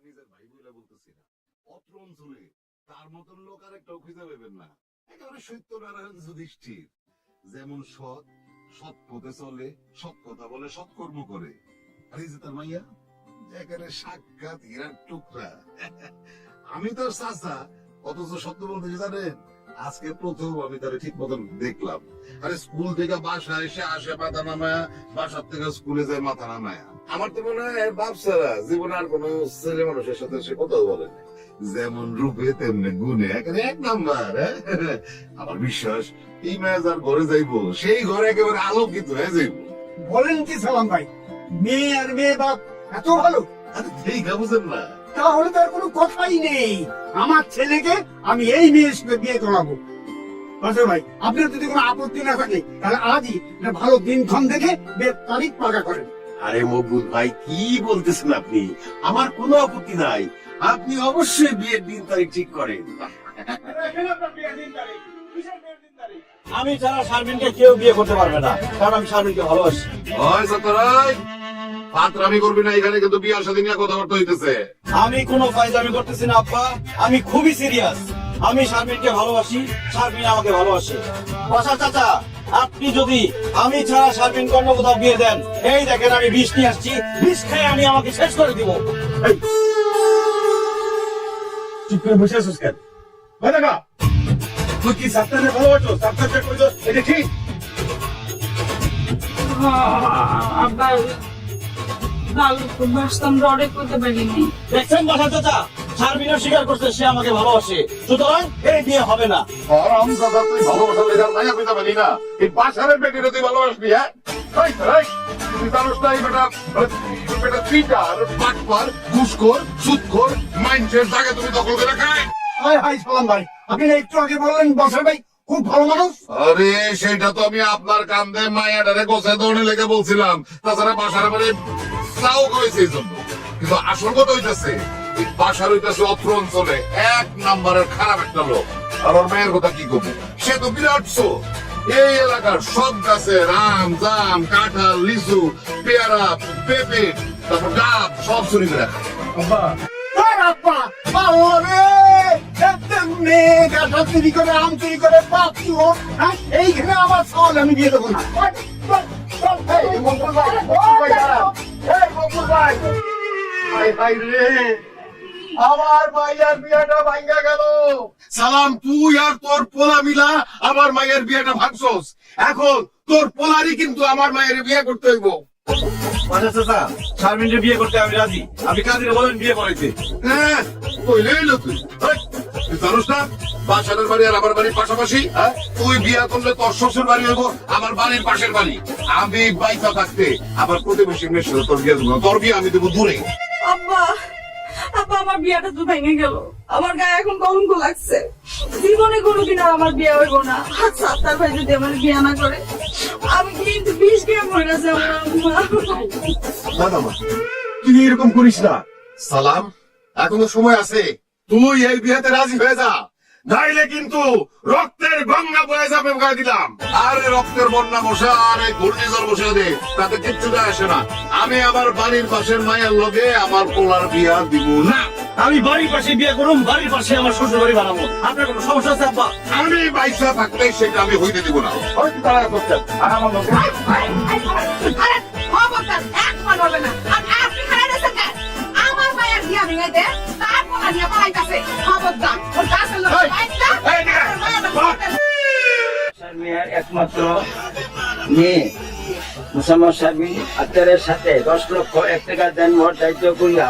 নিজের ভাই বলে বলতেছি না, অত্র অঞ্চলে তার মতন লোক আর একটাও খুঁজে পাবেন না। একেবারে সত্যনারায়ণ যুধিষ্ঠির, যেমন সৎ, সৎ পথে চলে, সৎ কথা বলে, সৎকর্ম করে। আর এই যে তার মাইয়া, একেবারে সাক্ষাৎ হীরার টুকরা। আমি তো চাচা, অথচ সত্য বলতে কি জানেন, আজকে প্রথম আমি তারে ঠিক মতন দেখলাম। আরে স্কুল থেকে বাসা এসে আসে মাথা নামায়া, বাসার থেকে স্কুলে যায় মাথা নামায়া। আমার তো মনে হয় বাপ ছাড়া জীবনে আর কোন ছেলে মানুষের সাথে সে কথা বলে না। যেমন রূপে তেমনি গুণে এখানে এক নাম্বার। আমার বিশ্বাস এই মেয়ে যার ঘরে যাইবো সেই ঘরে একেবারে আলোকিত হয়ে যাইব। বলেন কি সালাম ভাই, মেয়ে আর মেয়ে বাপ এত ভালো? আরে ঠিক বুঝেন না, তাহলে তার কোনো কথাই নেই। আমার ছেলেকে আমি এই মেয়ের সঙ্গে বিয়ে করাবো। বাসর ভাই, আপনার যদি কোনো আপত্তি না থাকে তাহলে আজই একটা ভালো দিনক্ষণ দেখে বিয়ের তারিখ পাকা করেন। আরে মকবুল ভাই, কি বলতেছেন আপনি? আমার কোনো আপত্তি নাই, আপনি অবশ্যই বিয়ের দিন তারিখ ঠিক করেন। আমি ছাড়া শারমিনকে কেউ বিয়ে করতে পারবে না, কারণ আমি শারমিনকে ভালোবাসি। ওই সতরাই পাত্রামি করবি না, এখানে কিন্তু বিয়ার সাথে নিয়ে কথাবার্তা হইতেছে। আমি কোনো ফাইজলামি করতেছি না আব্বা, আমি খুবই সিরিয়াস। আমি শারমিনকে ভালোবাসি, শারমিন আমাকে ভালোবাসে। বাসা চাচা, আপনি যদি আমি ছাড়া শারমিন অন্য কোথাও বিয়ে দেন, এই দেখেন আমি বিষ নিয়ে আসছি, বিষ খেয়ে আমি আমাকে শেষ করে দিব। চুপ করে বসে আছিস কেন? দেখা তুই কি সাপ্তাহে ভালোবাসো, সাপ্তাহে করছো, এটা ঠিক? দেখছেন বাসা চাচা, শারমিনও স্বীকার করছে সে আমাকে ভালোবাসে, সুতরাং এই বিয়ে হবে না। আরাম দাদা, তুই ভালোবাসা লেখার মাইয়া পেতে পারি না, এই বাসারের বেটিরে তুই ভালোবাসবি? হ্যাঁ তুই জানোস না, এই বেটা চিটার, বাটপার, ঘুষখোর, সুদখোর, মাইন্ডের জায়গা তুমি দখল করে খায়। হাই হাই সালাম ভাই, আপনি না একটু আগে বললেন বাসর ভাই খুব ভালো মানুষ। আরে সেটা তো আমি আপনার কান্দে মায়াটারে গোছায় দৌড়ে লেগে বলছিলাম, তাছাড়া বাসার মানে চাও করেছে এই জন্য। কিন্তু আসল কথা হইতেছে, এই বাসার হইতেছে অত্র অঞ্চলে এক নাম্বারের খারাপ একটা লোক। আর ওর মায়ের কথা কি করবো, সে তো বিরাট চো। এই এলাকার সব গাছে আম, জাম, কাঁঠাল, লিচু, পেয়ারা, পেঁপে, তারপর ডাব সব চুরি করে রাখে। মেয়ে গাছা চুরি করে, আম চুরি করে, বাপ চোর, এইখানে আমার সওয়াল আমি দিয়ে দেবো না। আমার মাইয়ার বিয়েটা ভাঙ্গা গেল। সালাম, তুই আর তোর পোলা মিলা আমার মায়ের বিয়েটা ভাঙছস। এখন তোর পোলারই কিন্তু আমার মায়ের বিয়ে করতে হইব। বাসা চাচা, শারমিনকে বিয়ে করতে আমি রাজি। আপনি কাজে বলেন বিয়ে করাইতে। হ্যাঁ কইলেই না তুই। তুই জানোস না বাসারের বাড়ি আর আমার বাড়ির পাশাপাশি? তুই বিয়া করলে তোর শ্বশুর বাড়ি হইব আমার বাড়ির পাশের বাড়ি। আমি বাইসা থাকতে আমার প্রতিবেশী মেয়ের সাথে তোর বিয়ে দেবো, তোর বিয়ে আমি দেবো দূরে। আব্বা, আব্বা আমার বিয়েটা তো ভেঙে গেল, আমার গায়ে এখন কলঙ্ক লাগছে। জীবনে কোনোদিন আর আমার বিয়ে হইব না। আচ্ছা আপনার ভাই যদি আমার বিয়ে না করে, আমি কিন্তু বিষ খেয়ে মরে যাবো। তুই এরকম করিস না সালাম, এখনো সময় আছে। তুই এই বিয়েতে রাজি হয়ে যা, নাইলে কিন্তু রক্তের গঙ্গা বয়ে যাবে বলে দিলাম। আরে রক্তের বন্যা বসা আর এই ঘূর্ণিঝড় বসে দে, তাতে কিচ্ছু যায় আসে না। আমি আমার বাড়ির পাশের মায়ের লগে আমার পোলার বিয়া দিব না। আমি বাড়ির পাশে বিয়ে করুম, বাড়ির পাশে আমার শ্বশুর বাড়ি বানাবো। আপনার কোনো সমস্যা আছে আব্বা? আমি বাইসা থাকলে সেটা আমি হইতে দিব না। হয়তো তারা করতেন আর আমার লোক আরে খবরদার একবার হবে না। আর আপনি খারাপ আছেন কেন? আমার মায়ের বিয়ে ভেঙে দে, তারপর নিয়ে পালাইতাছে। খবরদার ওর কাছে লোক বাইটা। শারমিনের একমাত্র মেয়ে মুসাম্মদ শারমিন আক্তারের সাথে 10 লক্ষ 1 টাকা দেনমোহর দায়িত্ব করিয়া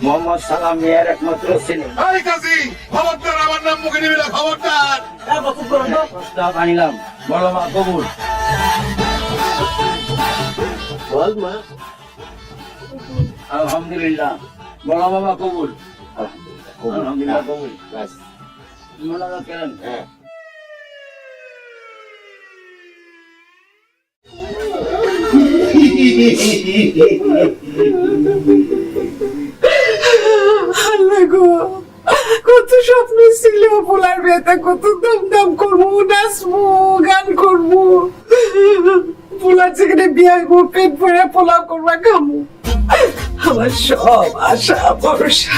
মোহাম্মদ সালাম মেয়ের একমাত্র ছেলে। আরে কাজী, খবরদার আমার নাম মুখে নিবি না, খবরদার। প্রস্তাব আনিলাম, বড় মা কবুল। বল মা। আলহামদুলিল্লাহ, বড় মামা কবুল। আলহামদুলিল্লাহ কবুল। বাস মোলাকাত করেন। আল্লাহ গো, কত স্বপ্ন ছিল পোলার বিয়েতে, কত দমদম করবো, নাচবো, গান করবো। পোলার যেখানে বিয়ে হইব, পেট ভরে পোলাও করবা খামু। আমার সব আশা ভরসা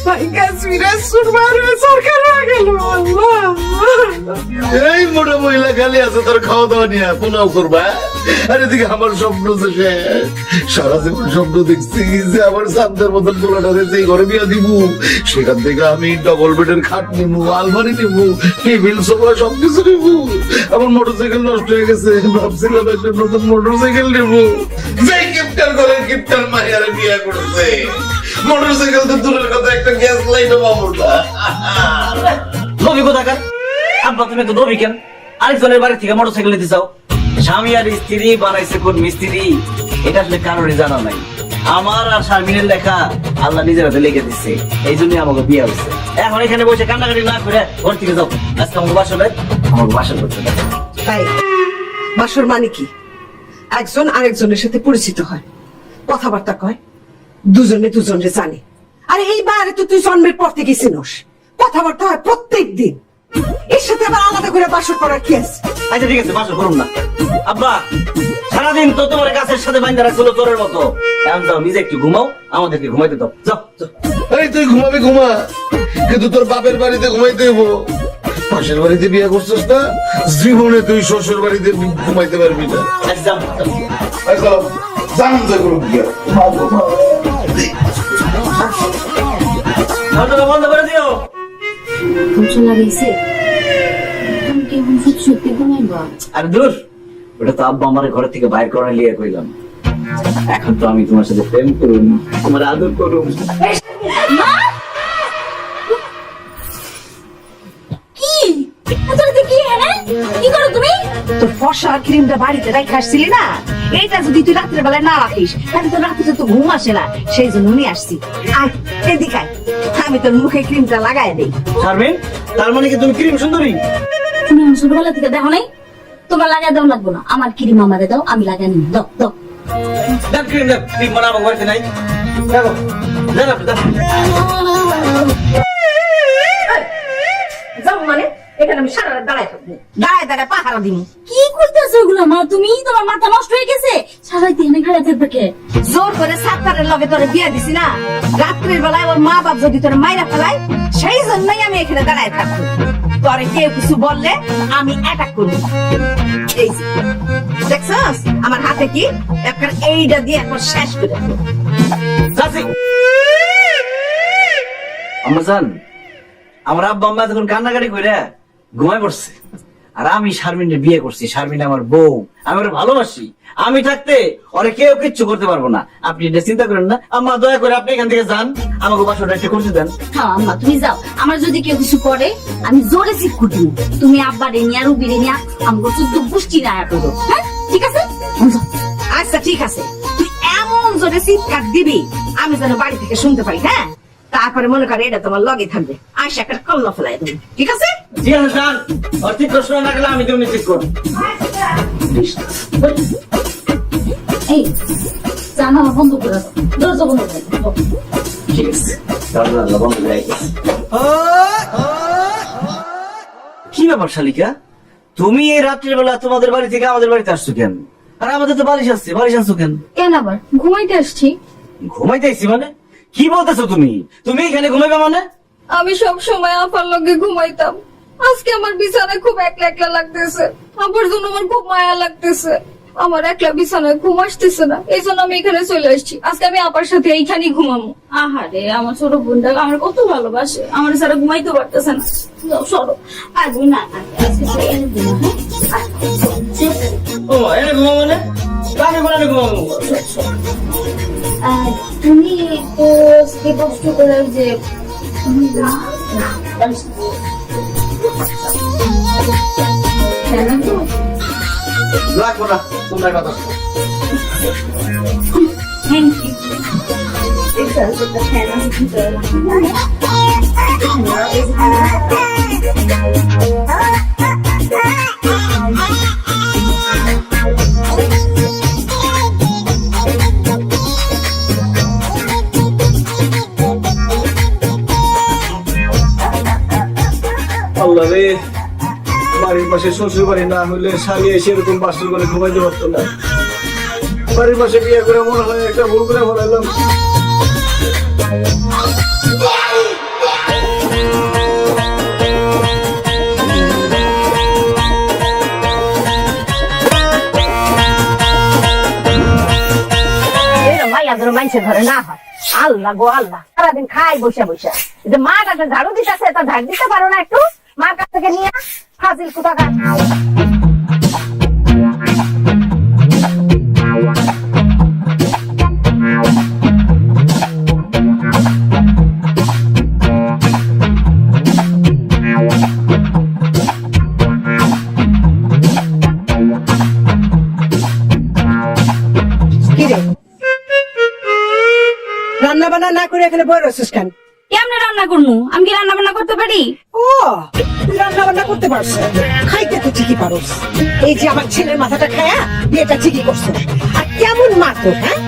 ভাইকা সুইরা সুরবার সরকার হয়ে গেল আল্লাহ। এই মোটা মহিলা খালি আছে তোর খাওয়া দাওয়া নিয়ে পোলাও করবা, আর এদিকে আমার স্বপ্ন যে শেষ। সারা জীবন স্বপ্ন দেখছি যে আমার সান্তের মতন পোলাটারে যে ঘরে বিয়া দিব, সেখান থেকে আমি ডবল বেডের খাট নিবো, আলমারি নিবো, টেবিল সোফা সবকিছু নিবো। আমার মোটরসাইকেল নষ্ট হয়ে গেছে, ভাবছিলাম একটা নতুন মোটরসাইকেল নেবো। যেই গিফটার করে গিফটার মাহিয়ারে বিয়া করছে, মোটরসাইকেল তো দূরের কথা, একটা গ্যাস লাইটও পাবো না। নবী কোথাকার? আব্বা তুমি তো নবী কেন? আরেকজনের বাড়ি থেকে মোটরসাইকেল নিতে চাও? স্বামী আর স্ত্রী বানাইছে কোন মিস্ত্রি, এটা আসলে কারোরই জানা নাই। আমার আর শারমিনের লেখা আল্লাহ নিজের হাতে লিখে দিচ্ছে, এই জন্যই আমাকে বিয়ে হয়েছে। এখন এখানে বসে কান্নাকাটি না করে ঘর থেকে যাও। আজকে আমাকে বাসা নেই, আমাকে বাসা করতে দেয়। তাই বাসর মানে কি? একজন আরেকজনের সাথে পরিচিত হয়, কথাবার্তা কয়, দুজনে দুজনে জানে। আরে এই বাইরে তো তুই জন্মের পর থেকে চিনস, কথাবার্তা হয় প্রত্যেক দিন। এর সাথে আবার আলাদা করে বাসর করার কি আছে? আচ্ছা ঠিক আছে, বাসা করুন না। আব্বা সারাদিন তো তোমার গাছের সাথে বাইন্ধা রাখছিল তোরের মতো। এখন যাও নিজে একটু ঘুমাও, আমাদেরকে ঘুমাইতে দাও। যাও যাও। এই তুই ঘুমাবি ঘুমা, কিন্তু তোর বাপের বাড়িতে ঘুমাইতে হইব। পাশের বাড়িতে বিয়ে করছিস না, জীবনে তুই শ্বশুর বাড়িতে ঘুমাইতে পারবি না। আচ্ছা যাও যাও। এই চলো, জান যা করো বিয়ে। দরজাটা বন্ধ করে দিও। চলে গেছে তুমি কি এখন সত্যি ঘুমাইবা? আরে দূর, ওটা তো আব্বা আমার ঘর থেকে বাইর করে নিয়ে কইলাম। এখন তো আমি তোমার সাথে প্রেম করুন, তোমার আদর করুন। কি এতটা কি হ্যাঁ কি করো তুমি? তোর ফর্সা ক্রিমটা বাড়িতে রেখে আসছিলি না, এইটা যদি তুই রাত্রে বেলায় না রাখিস তাহলে তোর রাত্রে তো ঘুম আসে না, সেই জন্য নিয়ে আসছি। আয় এদিকে আয়, আমি তোর মুখে ক্রিমটা লাগাই দেই। শারমিন, তার মানে কি তুমি ক্রিম সুন্দরী? তুমি আমার ছোটবেলা থেকে দেখো নাই? তোমার লাগাই দাও লাগবো না, আমার ক্রিম আমারে দাও, আমি লাগাই নিব। দাও দাও। দেখ ক্রিম দেখ, ক্রিম মানে আমার বাড়িতে নাই। দেখো দেখ আপনি দেখ। যাও মানে এখানে আমি সারা রাত দাঁড়ায় থাকবো, দাঁড়ায় দাঁড়ায় পাহারা দিব। কি করতেছো ওগুলো মা? তুমি তোমার মাথা নষ্ট হয়ে গেছে, সারাই দিন ঘরে থাকবে কে? জোর করে সাতটারের লগে তোরে বিয়ে দিছি না, রাত্রের বেলায় ওর মা বাপ যদি তোর মাইরা ফেলায়, সেই জন্যই আমি এখানে দাঁড়ায় থাকবো। তোরে কেউ কিছু বললে আমি অ্যাটাক করবো। এই যে, দেখছস আমার হাতে কি, একবার এইটা দিয়ে একবার শেষ করে দেবো। চাচি, আম্মা জান, আমার আব্বা আম্মা তখন কান্নাকাটি করে ঘুমায় পড়ছে, আর আমি শারমিনের বিয়ে করছি। শারমিন আমার বউ, আমি ওরা ভালোবাসি। আমি থাকতে ওরে কেউ কিচ্ছু করতে পারবো না। আপনি এটা চিন্তা করেন না আম্মা, দয়া করে আপনি এখান থেকে যান, আমাকে বাসাটা একটু করতে দেন। হ্যাঁ আম্মা তুমি যাও, আমার যদি কেউ কিছু করে আমি জোরে চিৎ দিব। তুমি আব্বা রে নিয়া রুবি রে নিয়া আমাকে শুদ্ধ পুষ্টি না করো, হ্যাঁ ঠিক আছে? যাও। আচ্ছা ঠিক আছে, তুই এমন জোরে চিৎকার দিবি আমি যেন বাড়ি থেকে শুনতে পাই। হ্যাঁ, তারপরে মনে করে এটা তোমার লগে থাকবে, আয়সা একটা কল্লা ফেলাই দেবো। ঠিক আছে? জি হ্যাঁ যান, আর ঠিক প্রশ্ন না গেলে আমি তুমি ঠিক করবো। এই জানালা বন্ধ করে দাও, দরজা বন্ধ করে দাও। ঠিক আছে, দরজা বন্ধ করে রেখেছি। কি ব্যাপার শালিকা, তুমি এই রাত্রির বেলা তোমাদের বাড়ি থেকে আমাদের বাড়িতে আসছো কেন? আর আমাদের তো বালিশ আসছে, বালিশ আনছো কেন? কেন আবার ঘুমাইতে আসছি? ঘুমাইতে আইছি মানে? কি বলতেছো তুমি? তুমি এখানে ঘুমাইবে মানে? আমি সব সময় আপার লগে ঘুমাইতাম, আজকে আমার বিছানায় খুব একলা একলা লাগতেছে। আপার জন্য আমার খুব মায়া লাগতেছে। আমার একলা বিছানায় ঘুম আসতেছে না, এই জন্য আমি এখানে চলে আসছি। আজকে আমি আপার সাথে এইখানেই ঘুমাবো। আহারে আমার ছোট বোনটা আমার কত ভালোবাসে, আমার সারা ঘুমাইতে পারতেছে না। যাও সরো। আজকে না আজকে তো এনে দিন, হ্যাঁ? ও এনে ঘুমাবো মানে? আমি বলে ঘুমাবো। তুমি তো আজকে কষ্ট করে যে লাগবো না, তোমরা কথা শোনো। Thank you. এটা একটা ফ্যান আছে ভিতরে। আল্লাহ রে, বাড়ির পাশে শ্বশুর বাড়ি না হলে শালি এসে এরকম বাসর করে ঘুমাইতে পারতো না। বাড়ির পাশে বিয়ে করে মনে হয় একটা ভুল করে ফেলাইলাম। মানুষের ঘরে না হয় আল্লাহ গো আল্লাহ, সারাদিন খাই বসে বসে। মা কাছে ঝাড়ু দিতেছে, তা ঝাড় দিতে পারো না একটু? মার কাছ থেকে নিয়ে ফাজিল কোথাকার। রান্না বান্না না করে এখানে বই রয়েছিস কেন? কেমনে রান্না করবো? আমি কি রান্না বান্না করতে পারি? ও তুই রান্না বান্না করতে পারছ, খাইতে তো ঠিকই পারস। এই যে আমার ছেলের মাথাটা খায়া বিয়েটা ঠিকই করছে। আর কেমন মা তো, হ্যাঁ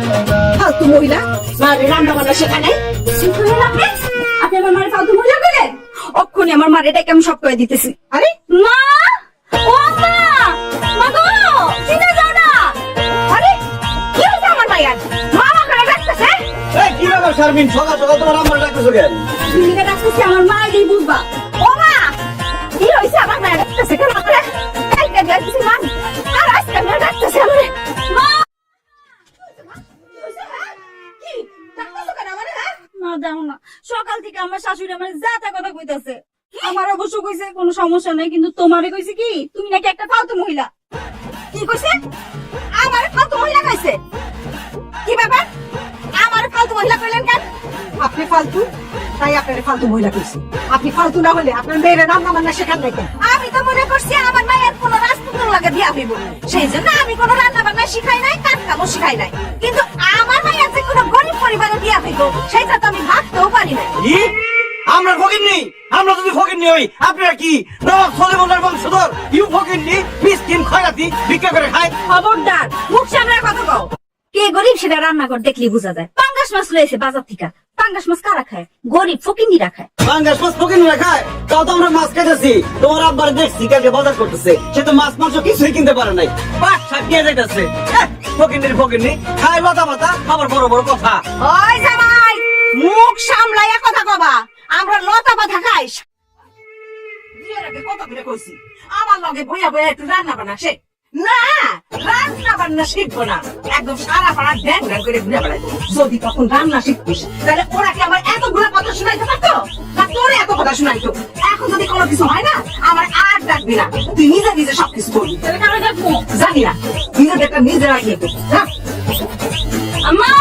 ফালতু মহিলা, মারে রান্না বান্না শেখায় নাই। আপনি আপনি আমার মারে ফালতু মজা করেন। অক্ষণে আমার মারে এটাকে আমি সব করে দিতেছি। আরে মা, ও মা, মা গো, চিনে যাও না। আরে কি হয়েছে আমার মায়ের? মা আমাকে ডাকতেছে। এই কি ব্যাপার শারমিন, সকাল সকাল তোমার আম্মা ডাকতেছো কেন? তুমি ডাকতেছি আমার মা এই বুঝবা। ও মা, কি হয়েছে আমার মায়ের ডাকতেছে কেন? কালকে ডাকতেছি মা, আর আজকে ডাকতেছে আমারে। মা, কি ডাকতেছো কেন আমারে? হ্যাঁ না দাও না, সকাল থেকে আমার শাশুড়ি আমার যা তা কথা কইতাছে। আমার অবশ্য কইছে কোনো সমস্যা নাই, কিন্তু তোমারে কইছে কি তুমি নাকি একটা ফালতু মহিলা। কি কইছে? আমার ফালতু মহিলা কইছে? কি ব্যাপার? আমার ফালতু মহিলা কইলেন কেন? আপনি ফালতু, তাই আপনার ফালতু মহিলা কইছি। আপনি ফালতু না হলে আপনার মেয়ের রান্না বান্না শেখান নাই কেন? আমি তো মনে করছি আমার মায়ের কোনো রাজপুত্র লাগে বিয়া হইব, সেই জন্য আমি কোনো রান্না বান্না শিখাই নাই, কাজ কামও শিখাই নাই। কিন্তু আমার মায়ের যে কোনো গরিব পরিবারে বিয়া হইব সেটা তো আমি ভাবতেও পারি না। কি? আমরা ফকিরনি? আমরা যদি ফকিরনি হই, আপনারা কি নবাব সলেমানের বংশধর? ইউ ফকিরনি, মিসকিন খয়রাতি ভিক্ষা করে খায়। খবরদার, মুখ সামনে কথা কও। কে গরিব সেটা রান্না করে দেখলেই বোঝা যায়। পাঙ্গাস মাছ লয়েছে বাজার থেকে, পাঙ্গাস মাছ কারা খায়? গরিব ফকিন্দিরা খায়। বাঙ্গাস মাছ ফকিরনিরা খায়, তাও তো আমরা মাছ খেতেছি। তোমার আব্বারে দেখছি কালকে বাজার করতেছে, সে তো মাছ মাংস কিছুই কিনতে পারে নাই, পাট শাক দিয়ে যাইতেছে। ফকিরনি খায় বাতা বাতা, আবার বড় বড় কথা। ওই জামাই, মুখ সামলাইয়া কথা কবা। আমরা লতা পাতা খাই। বিয়ের আগে কত করে কইছি আমার লগে বইয়া বইয়া একটু রান্না বান্না শেখ। না, রান্না বান্না শিখবো না, একদম সারা পাড়া ড্যাং ড্যাং করে ঘুরে বেড়াই। যদি তখন রান্না শিখতিস তাহলে ওরা কি আমার এতগুলো কথা শুনাইতে পারতো, না তোরে এত কথা শুনাইতো? এখন যদি কোনো কিছু হয় না, আমার আর ডাকবি না, তুই নিজে নিজে সবকিছু করবি। তাহলে কারো ডাকবো জানি না, নিজের একটা নিজে রাখিয়ে দে। হ্যাঁ আম্মা,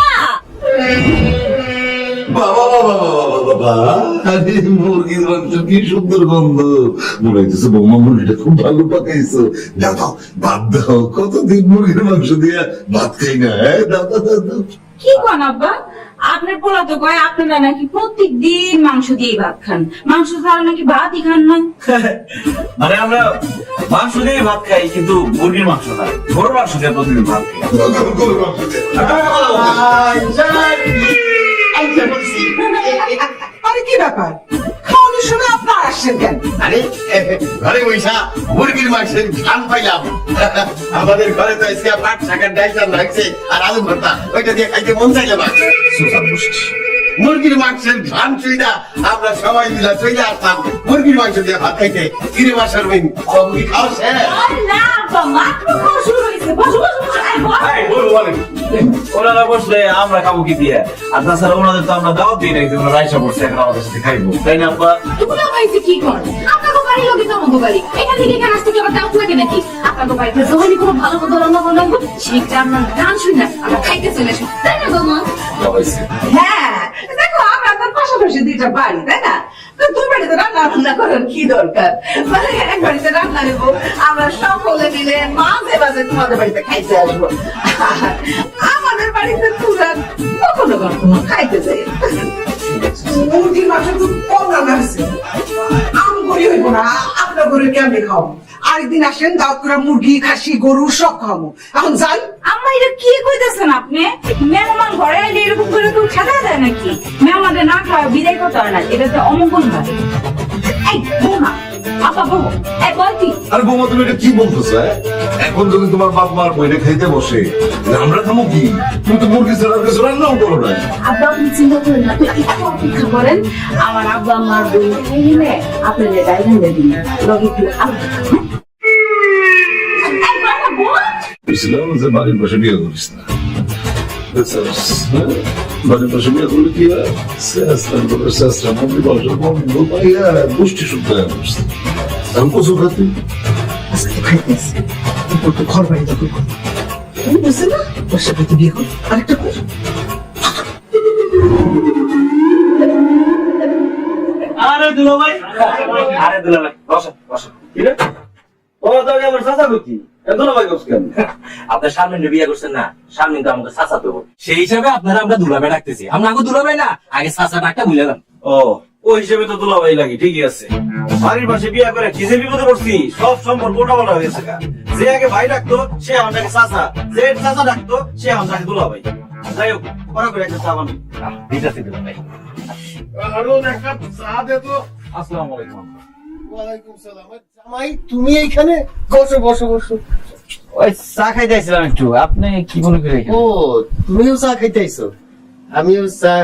বাবা বাবা বাবা বাবা, আরে মুরগির মাংস কি সুন্দর গন্ধ, মনে হইতেছে বৌমা মুরগিটা খুব ভালো পাকাইছো। দাও দাও ভাত দাও, কতদিন মুরগির মাংস দিয়া ভাত খাই না। দাও দাও দাও দাও। কি কোন আব্বা? আপনার পোলা তো কয় আপনারা নাকি প্রত্যেক দিন মাংস দিয়ে ভাত খান, মাংস ছাড়া নাকি ভাতই খান না। মানে আমরা মাংস দিয়ে ভাত খাই, কিন্তু মুরগির মাংস না, গরুর মাংস দিয়ে প্রতিদিন ভাত খাই। গরুর মাংস দে। আরে কি ব্যাপার, খাওয়ানোর সময় আপনার আসছেন কেন? আরে ঘরে বৈশা মুরগির মাংসের ঘ্রাণ পাইলাম। আমাদের ঘরে তো আজকে পাট শাকের ডাইল লাগছে আর আলু ভর্তা, ওইটা দিয়ে খাইতে মন চাইলে মুরগির মাংসের ঘ্রাণ চুইনা আমরা সবাই মিলে চলে আসতাম মুরগির মাংস দিয়ে ভাত খাইতে। কিরে বাসার বইন মুরগি খাওয়া শেষ? না আব্বা, মাত্র খাওয়া শুরু হয়েছে। বসো বসো বসো, আয় বস। ওনারা বসলে আমরা খাবো কি দিয়ে? আর তাছাড়া ওনাদের তো আমরা দাওয়াত দিই নাই যে ওনারা রাইসা পড়ছে, এখন আমাদের সাথে খাইবো, তাই না আব্বা? তোমরা বাড়িতে কি কর? আপনার বাড়ি লোকে তো আমাদের বাড়ি, এখান থেকে এখানে আসতে কি আবার দাওয়াত লাগে নাকি? আপনার বাড়িতে যখনই কোনো ভালো মতো রান্না বানাবো, সেই রান্নার গান শুনে আমরা খাইতে চলে আসি, তাই না গো মা? হ্যাঁ দেখো, আমরা তো পাশাপাশি দুইটা বাড়ি, তাই না? তো দুই বাড়িতে রান্না বান্না করার কি দরকার? মানে এক বাড়িতে রান্না নেবো, আমরা সকলে মিলে মাঝে মাঝে তোমাদের বাড়িতে খাইতে আসবো। আর আমাদের বাড়িতে তোমরা কখনো কখনো খাইতে যাই। মুরগির মাংস তো কম রান্না হয়েছে, আমি গড়ি হইব না, আপনার গরু কেমনে খাও? আরেকদিন আসেন, দাওয়াত করে মুরগি খাসি গরু সব খাওয়াবো। এখন যান। আম্মা, এটা কি কইতেছেন আপনি? মেহমান ঘরে আইলে এরকম করে কেউ খেতে দেয় নাকি? মেহমানদের না খাওয়া বিদায় করতে হয় না, এটা তো অমঙ্গল হয়। এই বৌমা, আপা বউ এই বল কি আরে বৌমা তুমি এটা কি বলতেছো? এখন যদি তোমার বাপ মার বইটা খাইতে বসে, আমরা খাবো কি? তুমি তো মুরগি ছাড়া আর কিছু রান্নাও করো না। আব্বা আপনি চিন্তা করেন না, একটু অপেক্ষা করেন। আমার আব্বা আমার বই নিয়ে আপনাদের গাইডেন দিন লগে একটু বুঝলাম যে বাড়ির পাশে বিয়ে করিস না। বুঝছস, হ্যাঁ? বাড়ির পাশে বিয়ে করলে কি হয়? শাস্ত্রার করে শাস্ত্রা মন্দির বসে বন্ধু ভাইয়া গোষ্ঠী শুদ্ধ হয়ে বসছে। আমি কচু খাতি আজকে খাইতেছি তো ঘর বাড়ি দখল কর তুমি বুঝছো না ওর সাথে তো বিয়ে কর আরেকটা কর আরে দুলাভাই, আরে দুলাভাই, বসো বসো। কি রে? তোমরা তো আগে আমার চাচা করছি, দুলাভাই করছ কেন? আপনার শারমিন বিয়ে করছেন না, শারমিন তো আমাকে চাচা তো সেই হিসাবে আপনারা আমরা দুলাভাই ডাকতেছি। আমরা আগে দুলাভাই না, আগে চাচা ডাকটা ভুলে গেলাম। ও, ওই হিসেবে তো দুলাভাই লাগে, ঠিকই আছে। বাড়ির পাশে বিয়ে করে কি যে বিপদে পড়ছি, সব সম্পর্ক ওটাপাল্টা হয়ে গেছে। যে আগে ভাই ডাকতো সে আমাকে চাচা, যে চাচা ডাকতো সে আমাকে দুলাভাই। যাই হোক, পরে করে একটা চা বানাই। দিতেছি দুলাভাই। হারুন এক কাপ চা দে তো। আসসালামু আলাইকুম। ওয়ালাইকুম সালাম। জামাই তুমি এইখানে? বসো বসো বসো। ওই চা খাইতে আইছিলাম একটু, আপনি কি মনে করে? ও, তুমিও চা খাইতে আইছো? আমিও চা।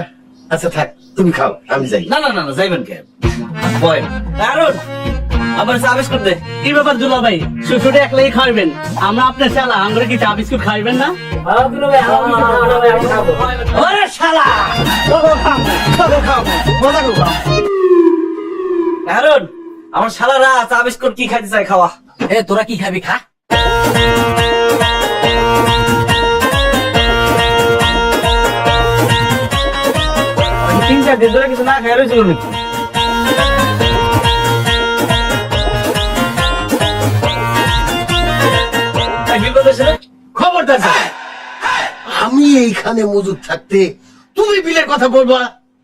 আচ্ছা থাক, তুমি খাও, আমি যাই। না না না না, যাইবেন কেন? বয় কারণ আবার চা বিস্কুট দে। কি ব্যাপার দুলা ভাই, শ্বশুরে একলাই খাইবেন, আমরা আপনার শালা, আমরা কি চা বিস্কুট খাইবেন না? ওরে শালা, মজা করবো। কারণ আমার শালারা চা বিস্কুট কি খাইতে চায়, খাওয়া। এ তোরা কি খাবি, খা। তিন চার দিন ধরে কিছু না খাই রয়েছিল নাকি? খবরদার জামাই, আমি এইখানে মজুদ থাকতে তুমি বিলের কথা বলবা?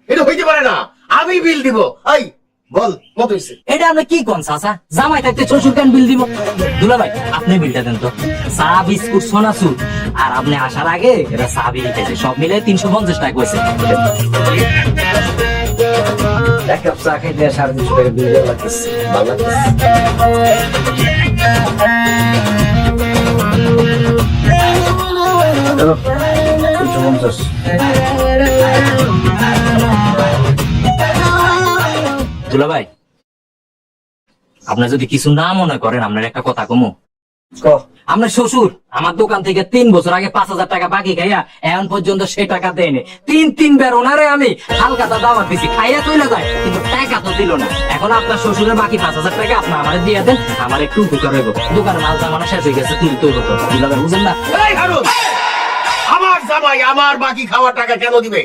এটা হইতে পারে না। আমি বিল দিব। এই বল, কত হইছে? এটা আপনি কি কোন চাচা? জামাই থাকতে শ্বশুর কেন বিল দিব? দুলা ভাই আপনি বিলটা দেন তো। চা বিস্কুট সোনাচুর আর আপনি আসার আগে এটা চা বিল খেয়েছে, সব মিলে 350 টাকা কইছে। এক কাপ চা খাইতে 350 টাকা বিল দেওয়া লাগতেছে। ভালো লাগতেছে। চলো, 350। দুলা ভাই আপনার যদি কিছু না মনে করেন, আপনার একটা কথা কমু। আপনার শ্বশুর আমার দোকান থেকে 3 বছর আগে 5000 টাকা বাকি খাইয়া এখন পর্যন্ত সে টাকা দেয়নি। তিন বার ওনারে আমি হালকাতা দাওয়াত দিছি, খাইয়া চলে যায় কিন্তু টাকা তো দিল না। এখন আপনার শ্বশুরের বাকি 5000 টাকা আপনি আমারে দিয়ে দেন, আমার একটু উপকার হইব। দোকানের মাল জামানো শেষ হয়ে গেছে, তুলতে হইব তো। দুলা ভাই বুঝেন না? এই হারুন, আমার জামাই আমার বাকি খাওয়ার টাকা কেন দিবে?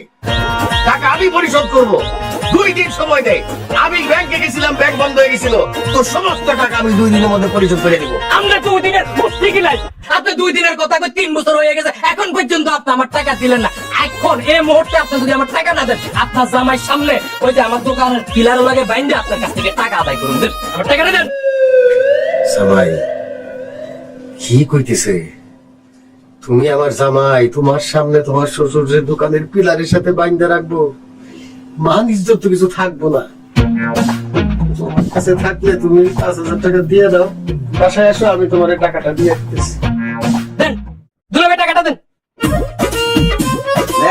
টাকা আমি পরিশোধ করব। 2 দিন সময় দেয়। আমি ব্যাংকে গেছিলাম, ব্যাংক বন্ধ হয়ে গেছিল। তো সমস্ত টাকা আমি 2 দিনের মধ্যে পরিশোধ করে দিব। আমরা 2 দিনের বসতে গেলাই, আপনি 2 দিনের কথা কই 3 বছর হয়ে গেছে, এখন পর্যন্ত আপনি আমার টাকা দিলেন না। এখন এই মুহূর্তে আপনি যদি আমার টাকা না দেন, আপনার জামাই সামনে ওই যে আমার দোকানের পিলার লাগে বাইন্দে আপনার কাছ থেকে টাকা আদায় করুন। দেন আমার টাকাটা দেন। জামাই কি কইতেছে? তুমি আমার জামাই, তোমার সামনে তোমার শ্বশুরের দোকানের পিলারের সাথে বাইন্ধে রাখবো? মান ইজ্জত তো কিছু থাকবো না। তোমার কাছে থাকলে তুমি 5000 টাকা দিয়ে দাও, বাসায় আসো, আমি তোমার টাকাটা দিয়ে দিতেছি। দেন দুলা ভাই টাকাটা দেন।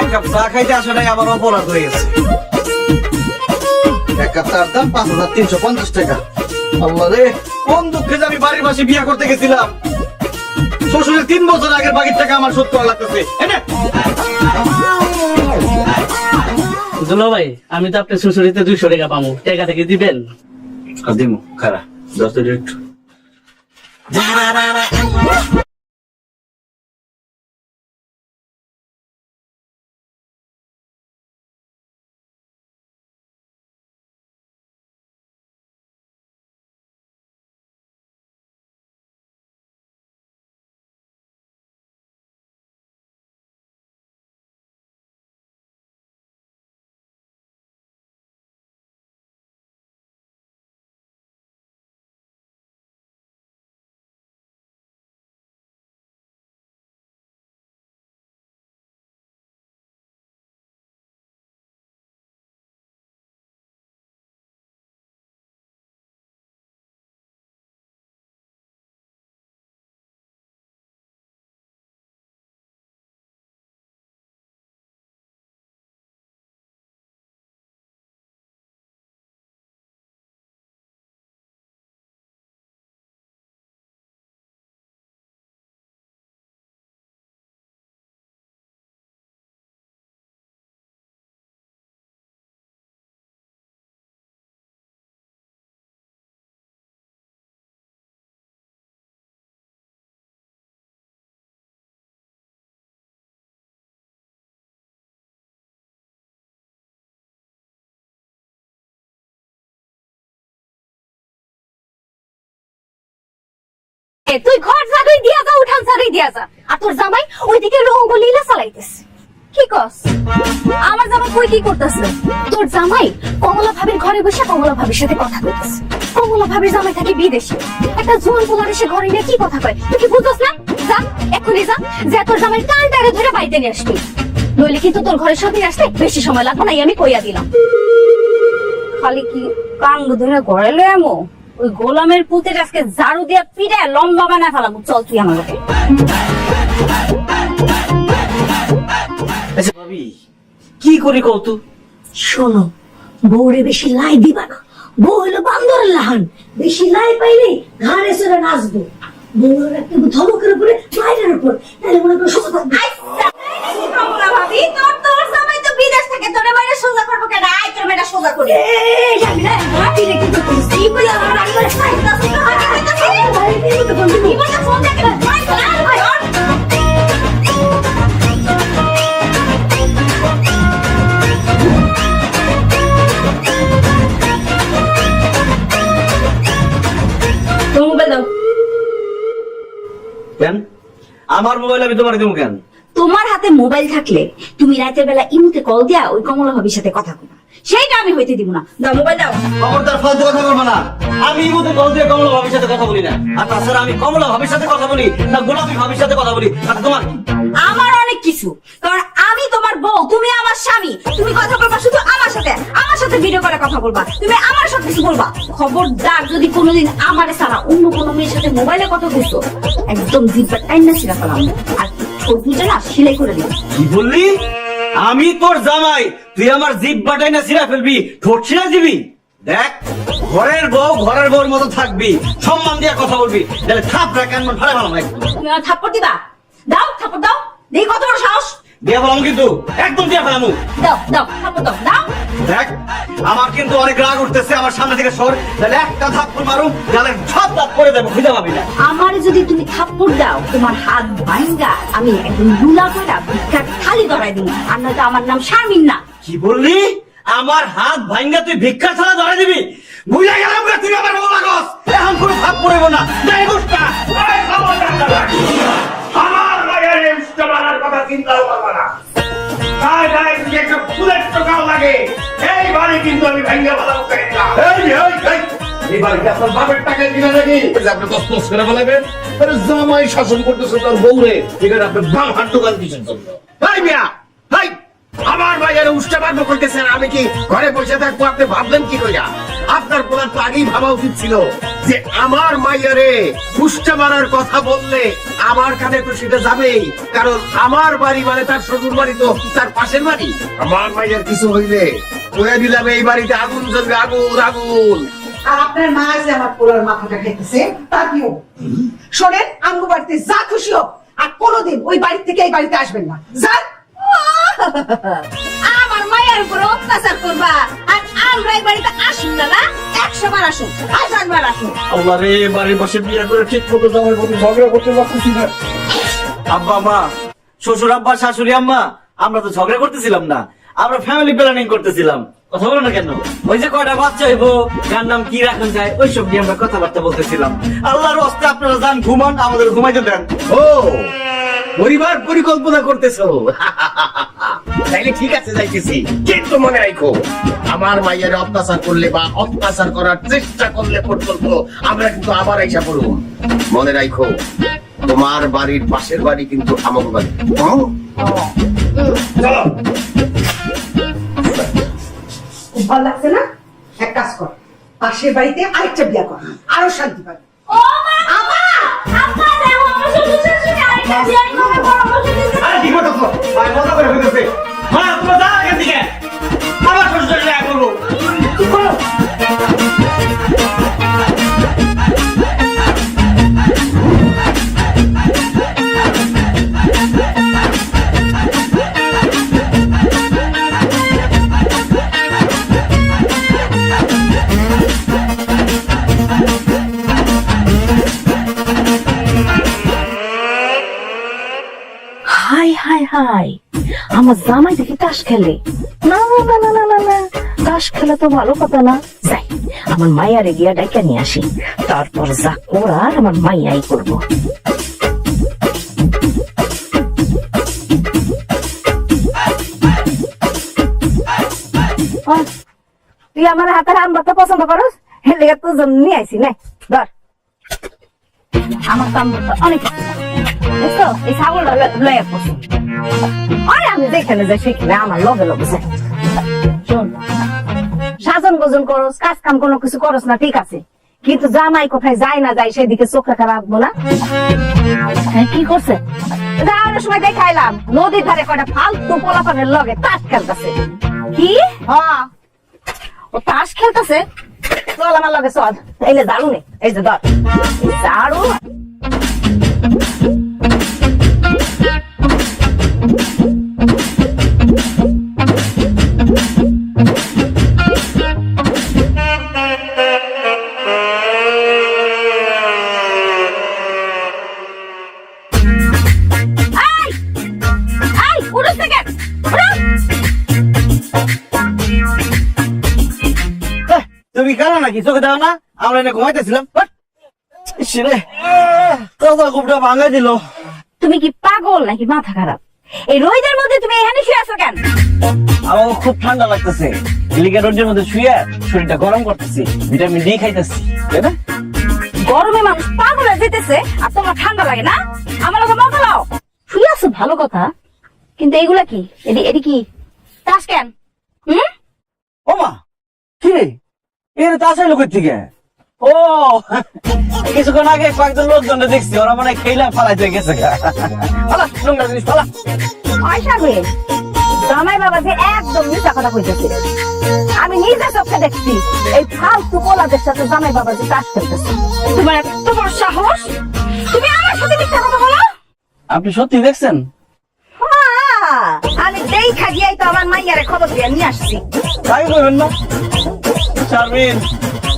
এক কাপ চা খাইতে আসাটাই আমার অপরাধ হয়ে গেছে। এক কাপ চার দাম 5350 টাকা। আল্লাহ রে, কোন দুঃখে যে আমি বাড়ির পাশে বিয়ে করতে গেছিলাম। শ্বশুরের 3 বছর আগের বাকির টাকা আমার শোধ করা লাগতেছে। দুলা ভাই আমি তো আপনার শ্বশুরিতে 200 টাকা পাবো, টাকা থেকে দিবেন? দিমু, খারা 10 একটু। তুই ঘর ঝাড়ুই দিয়া যা, উঠান ঝাড়ুই দিয়া যা, আর তোর জামাই ওইদিকে রঙ্গলীলা চালাইতেছে। কি কস? আমার জামাই কই কি করতেছে? তোর জামাই কমলা ভাবির ঘরে বসে কমলা ভাবির সাথে কথা কইতেছে। কমলা ভাবির জামাই থাকে বিদেশে, একটা জোয়ান পোলার এসে ঘরে নিয়ে কি কথা কয় তুই কি বুঝছস না? যা এক্ষুনি যা, যে তোর জামাই কানটারে ধরে বাইতে নিয়ে আসবি, নইলে কিন্তু তোর ঘরে সবই আসতে বেশি সময় লাগবে না, আমি কইয়া দিলাম। খালি কি কান ধরে ঘরে লয়ে আমো? ওই গোলামের পুতের আজকে ঝাড়ু দিয়ে পিঠে লম্বা বানায় ফেলাবো। চল তুই আমার লোকে। আচ্ছা ভাবি, কি করি কৌতু? শোনো, বউরে বেশি লাই দিবা না। বউ হলো বান্দরের লাহান, বেশি লাই পাইলে ঘাড়ে চড়ে নাচবো। বউর একটু ধমকের উপরে, মায়ের উপর, তাহলে মনে করো সোজা থাকবে। কমলা ভাবি, তোর জামাই তো বিদেশ থেকে, তোরে বাইরে সোজা করবো কেন? আয় তোর মেয়েটা সোজা করি। জানি না, তুই নাকি তো করিস। এই বলে আমার বাড়ি করে খাইতাছিস, জীবনে ফোন দেখে না, ভাই, ভাই, ভাই, ওর। তোর মোবাইল দাও। কেন আমার মোবাইল আমি তোমার দেবো কেন? তোমার হাতে মোবাইল থাকলে তুমি রাতের বেলা ইমুতে কল দিয়া ওই কমলা ভাবির সাথে কথা বলবা, সেইটা আমি হইতে দিব না। দাও মোবাইল দাও। খবরদার ফালতু কথা বলবো না। আমি ইমুতে কল দিয়ে কমলা ভাবির সাথে কথা বলি না। আর তাছাড়া আমি কমলা ভাবির সাথে কথা বলি না গোলাপি ভাবির সাথে কথা বলি। আর তোমার কি? আমার অনেক কিছু, কারণ আমি তোমার বউ, তুমি আমার স্বামী। তুমি কথা বলবা শুধু আমার সাথে ভিডিও করে কথা বলবা, তুমি আমার সব কিছু বলবা। খবরদার যদি কোনোদিন আমারে ছাড়া অন্য কোনো মেয়ের সাথে মোবাইলে কথা বলছো, একদম জিব্বা টাইনা ছিঁড়া ফেলাম, আর ছোট দুটো না সেলাই করে দিই। কি বললি? আমি তোর জামাই, তুই আমার জিভ বাটাই না ছিঁড়া ফেলবি, ঠোঁট ছিঁড়া দিবি? দেখ, ঘরের বউর মতো থাকবি, সম্মান দিয়ে কথা বলবি, তাহলে থাপড়া কেন ভালো ভালো ভাই। তুমি আমার থাপ্পড় দিবা? দাও থাপ্পড় দাও, দেখি কত বড় সাহস। দিয়ে ফেলাম কিন্তু, একদম দিয়ে ফেলাম। দাও দাও থাপ্পড় দাও, দাও। দেখ, আমার কিন্তু অনেক রাগ উঠতেছে, আমার সামনে থেকে সর, তাহলে একটা থাপ্পড় মারুম, তাহলে সব দাঁত করে দেবো, খুঁজে পাবি না। আমারে যদি তুমি থাপ্পড় দাও, তোমার হাত ভাঙ্গা আমি একদম লুলা করে ভিক্ষার থালি ধরাই দিই, আর নয়তো আমার নাম শারমিন না। কি বললি? আমার হাত ভাঙ্গা তুই ভিক্ষা ছাড়া ধরে দিবি? বুঝে গেলাম রে, তুই আমার বউ লাগস। এখন কোনো থাপ পড়ব না। যাই বুঝটা, আমার মায়ের এই উষ্টা মারার কথা চিন্তাও করবা না। তাই তাই যদি একটা ফুলের টোকাও লাগে, এই বাড়ি কিন্তু আমি ভেঙে ভালো করে দিলাম। এই বাড়িতে আপনার বাপের টাকা দিলে নাকি আপনি তসমস করে ফেলাবেন? আরে জামাই শাসন করতেছে তার বউরে, এখানে আপনি বাম হাত দোকান দিচ্ছেন জন্য। ভাই মিয়া, ভাই, আমার মায়ের উষ্টা মারবো করতেছেন, আমি কি ঘরে বসে থাকবো? আপনি ভাবলেন কি কইরা? আপনার পোলার তো আগেই ভাবা উচিত ছিল যে আমার মাইয়ারে উষ্টা মারার কথা বললে আমার কানে তো সেটা যাবেই, কারণ আমার বাড়ি মানে তার শ্বশুর বাড়ি তো তার পাশের বাড়ি। আমার মাইয়ার কিছু হইলে কয়ে দিলাম এই বাড়িতে আগুন জ্বলবে, আগুন আগুন। আর আপনার মা যে আমার পোলার মাথাটা খাইতেছে, তা কিও? শোনেন, আমগো বাড়িতে যা খুশি হোক, আর কোনোদিন ওই বাড়ি থেকে এই বাড়িতে আসবেন না। যান। আমার মায়ের উপর অত্যাচার করবা, আর আমরা এই বাড়িতে আসুন না, না 100 বার আসুন, 1000 বার আসুন। আল্লাহ রে, বাড়ির বসে বিয়ে করে ঠিক মতো জামাই বউ ঝগড়া করতে পারতেছি না। আব্বা মা, শ্বশুর আব্বা, শাশুড়ি আম্মা, আমরা তো ঝগড়া করতেছিলাম না, আমরা ফ্যামিলি প্ল্যানিং করতেছিলাম। কথা বলো না কেন? ওই যে কয়টা বাচ্চা হইব, কার নাম কি রাখা যায়, ওইসব নিয়ে আমরা কথাবার্তা বলতেছিলাম। আল্লাহর রাস্তে আপনারা যান, ঘুমান, আমাদের ঘুমাইতে দেন। ও, পরিবার পরিকল্পনা করতেছো? তাইলে ঠিক আছে, যাইতেছি, কিন্তু মনে রাখো, আমার মাইয়ের অত্যাচার করলে বা অত্যাচার করার চেষ্টা করলে পর্যন্ত আমরা কিন্তু আবার আইসা পড়ব। মনে রাখো, তোমার বাড়ির পাশের বাড়ি কিন্তু আমার বাড়ি। চলো। খুব ভালো লাগছে না? এক কাজ কর, পাশের বাড়িতে আরেকটা বিয়া কর, আরো শান্তি পাবে। ও মা, আব্বা, আব্বা দেখো আমার শ্বশুর শাশুড়ি আরেকটা বিয়ে করে পরামর্শ দিতে। আরে কি কথা তো? ভাই কথা করে ফেলতেছে। মা, তোমরা যাও এখান থেকে। আবার শ্বশুর শাশুড়ি আয় করবো। কি করো? হাই হাই হাই, আমার জামাই দেখি তাস খেলে। না না না না না না না, তাস খেলা তো ভালো কথা না। যাই আমার মাইয়ারে গিয়া ডাইকা নিয়ে আসি, তারপর যা করার আমার মাইয়াই করবো। তুই আমার হাতের আম ভাতটা পছন্দ করস, এর লেগে তোর জন্য নিয়ে আইসি। নে ধর, আমার তো আম ভাতটা অনেক দেখছো, এই ছাগলটা লয়ে পছন্দ। আরে আমি যেখানে যাই সেখানে আমার লগে লগে যাই। শোন, সাজন গোজন করস, কাজ কাম কোনো কিছু করস না ঠিক আছে, কিন্তু জামাই কোথায় যায় না যায় সেদিকে চোখ রাখা রাখবো না। হ্যাঁ, কি করছে যাওয়ার সময় দেখাইলাম নদীর ধারে কয়টা ফালতু পোলাপানের লগে তাস খেলতেছে। কি? হ্যাঁ, ও তাস খেলতেছে। চল আমার লগে চল, এই যে ঝাড়ু নে, এই যে ধর ঝাড়ু। তুমি কেন নাকি চোখে দাও না? আমরা এনে ঘুমাইতেছিলাম, খুবটা ভাঙাই দিল। তুমি কি পাগল নাকি মাথা খারাপ? এই রোদের মধ্যে তুমি এখানে শুয়ে আছো কেন? আমার খুব ঠান্ডা লাগতেছে, লিগে রোদের মধ্যে শুয়ে শরীরটা গরম করতেছি, ভিটামিন ডি খাইতেছি। গরমে মানুষ পাগল হয়ে যেতেছে আর তোমার ঠান্ডা লাগে না? আমার লোকে মজা লাও, শুয়ে আছো ভালো কথা, কিন্তু এইগুলা কি? এটি কি তাস কেন? ও মা, কি রে এর তাসাই লোকের থেকে? ও কিছুক্ষণ আগে কয়েকজন লোকজন দেখছি, ওরা মানে খেলা ফালাইতে গেছে। জামাই বাবা যে একদম মিথ্যা কথা কইতেছে, আমি নিজে চোখে দেখছি এই ফালতু পোলাদের সাথে জামাই বাবা যে তাস খেলতেছে। তোমার এত বড় সাহস, তুমি আমার সাথে মিথ্যা কথা বলো? আপনি সত্যি দেখছেন? আমি দেখা গিয়াই তো আমার মাইয়ারে খবর দিয়ে নিয়ে আসছি। তাই করবেন না শারমিন,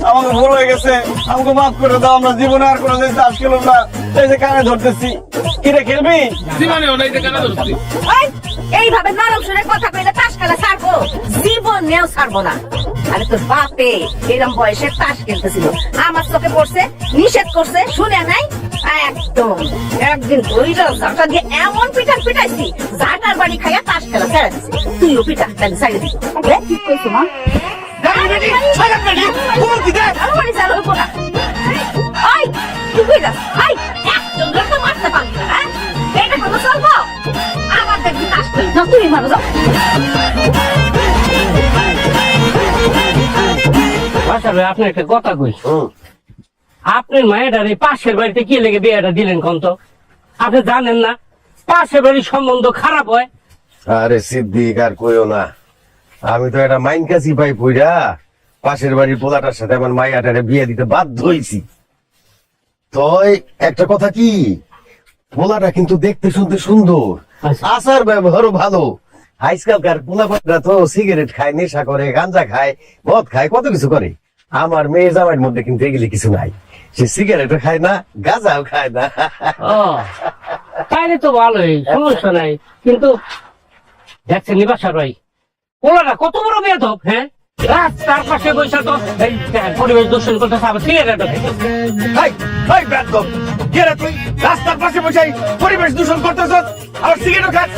আমাকে ভুল হয়ে গেছে, আমাকে মাফ করে দাও। আমরা জীবনে আর কোনোদিন চাষ খেলাম না, এই যে কানে ধরতেছি। কিরে খেলবি? এইভাবে নরম সুরে কথা কইলে তাস খেলা ছাড়বো? জীবনেও ছাড়বো না। আরে তোর বাপে এরম বয়সে তাস খেলতেছিল, আমার চোখে পড়ছে, নিষেধ করছে, শুনে নাই? একদম একদিন ধৈর্য ঝাঁটা দিয়ে এমন পিটার পিটাইছি, ঝাঁটার বাড়ি খাইয়া তাস খেলা ছেড়ে দিছি। তুইও পিটা, তাহলে ছাড়ে দিবি। ঠিক কইছো মা। তুমি মারো যাও। আপনি একটা কথা কই, আপনার মায়ের এই পাশের বাড়িতে কি লেগে বিয়েটা দিলেন কোন তো? আপনি জানেন না পাশের বাড়ির সম্বন্ধ খারাপ হয়? আরে সিদ্দিক আর কইও না, আমি তো একটা মাইন কাছি পাই পইরা পাশের বাড়ির পোলাটার সাথে আমার মাইয়াটারে বিয়ে দিতে বাধ্য হইছি। তো একটা কথা কি, পোলাটা কিন্তু দেখতে শুনতে সুন্দর, আচার ব্যবহারও ভালো। আজকালকার পোলাপাটরা তো সিগারেট খায়, নেশা করে, গাঁজা খায়, মদ খায়, কত কিছু করে। আমার মেয়ে জামাইয়ের মধ্যে কিন্তু এগুলি কিছু নাই, সে সিগারেটও খায় না, গাঁজাও খায় না। ও তাইলে তো ভালোই, সমস্যা নাই। কিন্তু দেখছেন নিবাসার ভাই, ওনারা কত বড় বেয়াদব। হ্যাঁ, রাস্তার পাশে বসে তো এই পরিবেশ দূষণ করতেছে, আবার সিগারেটও তুই রাস্তার পাশে বসে পরিবেশ দূষণ করতেছ, আবার সিগারেটও খাস।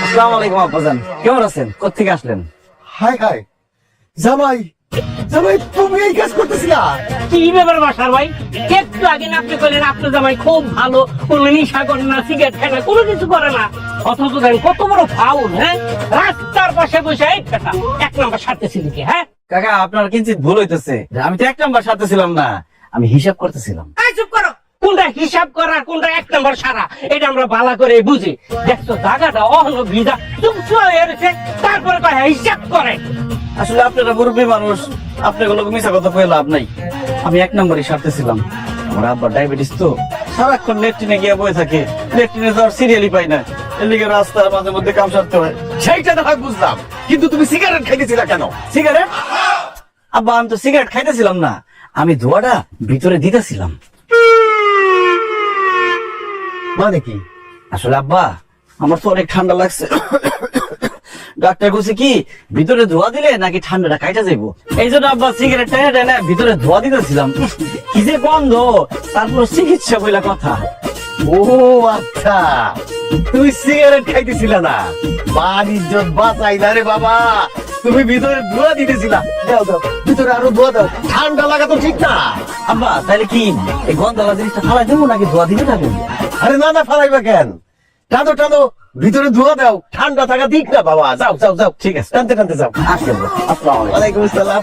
আসসালামু আলাইকুম আব্বাজান, কেমন আছেন? কোত্থেকে আসলেন? হাই হাই জামাই, জামাই তুমি এই কাজ করতেছিলা? কি ব্যাপার বাসার ভাই? একটু আগে না আপনি বললেন আপনার জামাই খুব ভালো, কোনো নেশা করে না, সিগারেট খায় না, কোনো কিছু করে না, অথচ দেখেন কত বড় ফাউল। হ্যাঁ, রাস্তার পাশে বসে এক নাম্বার সারতেছি দিকে। হ্যাঁ কাকা, আপনার কিঞ্চিত ভুল হইতেছে, আমি তো এক নাম্বার সাথে ছিলাম না, আমি হিসাব করতেছিলাম। চুপ করো, কোনটা হিসাব করা কোনটা এক নম্বর সারা এটা আমরা ভালো করে বুঝি। দেখছো জায়গাটা অহন ভিজা চুপচুপ হয়ে রয়েছে, তারপরে হিসাব করে। আসলে আপনারা মুরব্বী মানুষ, আপনাগুলো মিশা কথা কয়ে লাভ নাই। আমি এক নম্বরই সারতেছিলাম। আমার আব্বার ডায়াবেটিস তো, সারাক্ষণ লেট্রিনে গিয়ে বয়ে থাকে, লেট্রিনে যাওয়ার সিরিয়ালই পাই না, এর লিগে রাস্তার মাঝে মধ্যে কাম সারতে হয়। সেইটা তো হয় বুঝলাম, কিন্তু তুমি সিগারেট খাইতেছিলা কেন? সিগারেট? আব্বা আমি তো সিগারেট খাইতেছিলাম না, আমি ধোঁয়াটা ভিতরে দিতেছিলাম। মানে কি? আসলে আব্বা আমার তো অনেক ঠান্ডা লাগছে, ডাক্তার কইছে কি ভিতরে ধোয়া দিলে নাকি ঠান্ডাটা কাইটা যাইবো, এই জন্য আব্বা সিগারেট টেনে টেনে ভিতরে ধোয়া দিতেছিলাম। কি যে গন্ধ, তারপর চিকিৎসা বইলা কথা। ও আচ্ছা, তুই সিগারেট খাইতেছিল না, মান ইজ্জত বাঁচাই না রে বাবা, তুমি ভিতরে ধোয়া দিতেছিলা। দাও দাও, ভিতরে আরো ধোয়া দাও, ঠান্ডা লাগা তো ঠিক না। আব্বা তাহলে কি এই গন্ধওয়ালা জিনিসটা ফালাই দেবো নাকি ধোয়া দিতে থাকবো? আরে না না, ফালাইবা কেন, টানো টানো, ভিতরে ধোয়া দাও, ঠান্ডা থাকা ঠিক না বাবা। যাও যাও যাও, ঠিক আছে, টানতে টানতে যাও। আসেন। আসসালামু আলাইকুম। ওয়ালাইকুম আসসালাম।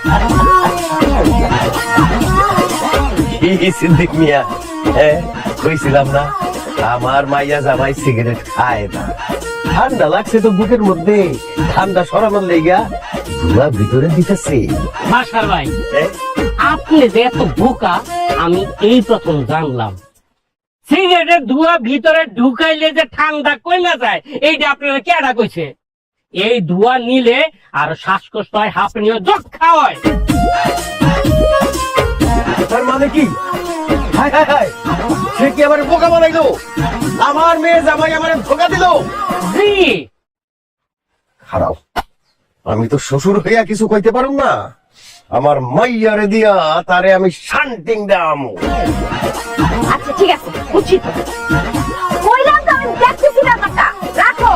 কি সিদ্দিক মিয়া, কইছিলাম না আমার মাইয়া জামাই সিগারেট খায় না। ঠান্ডা লাগছে তো বুকের মধ্যে, ঠান্ডা সরানোর লেগা ধোয়া ভিতরে দিতেছে। বাসার ভাই, আপনি যে এত বোকা আমি এই প্রথম জানলাম। সিগারেটের ধোঁয়া ভিতরে ঢুকাইলে যে ঠান্ডা কমে যায়, এইটা আপনারা কেডা কইছে? এই ধোঁয়া নিলে আর শ্বাসকষ্ট হয়, হাঁপানি হয়, যক্ষা হয়। তার মানে কি? হায় হায় হায়, সে কি আমার বোকা বানাইলো? আমার মেয়ে জামাই আমার ধোকা দিল। জি, খারাপ, আমি তো শ্বশুর হইয়া কিছু কইতে পারুম না, আমার মাইয়ারে দিয়া তারে আমি শান্তিং দাম। আচ্ছা ঠিক আছে, বুঝছি তো। কইলাম তো আমি দেখতেছি ব্যাপারটা, রাখো।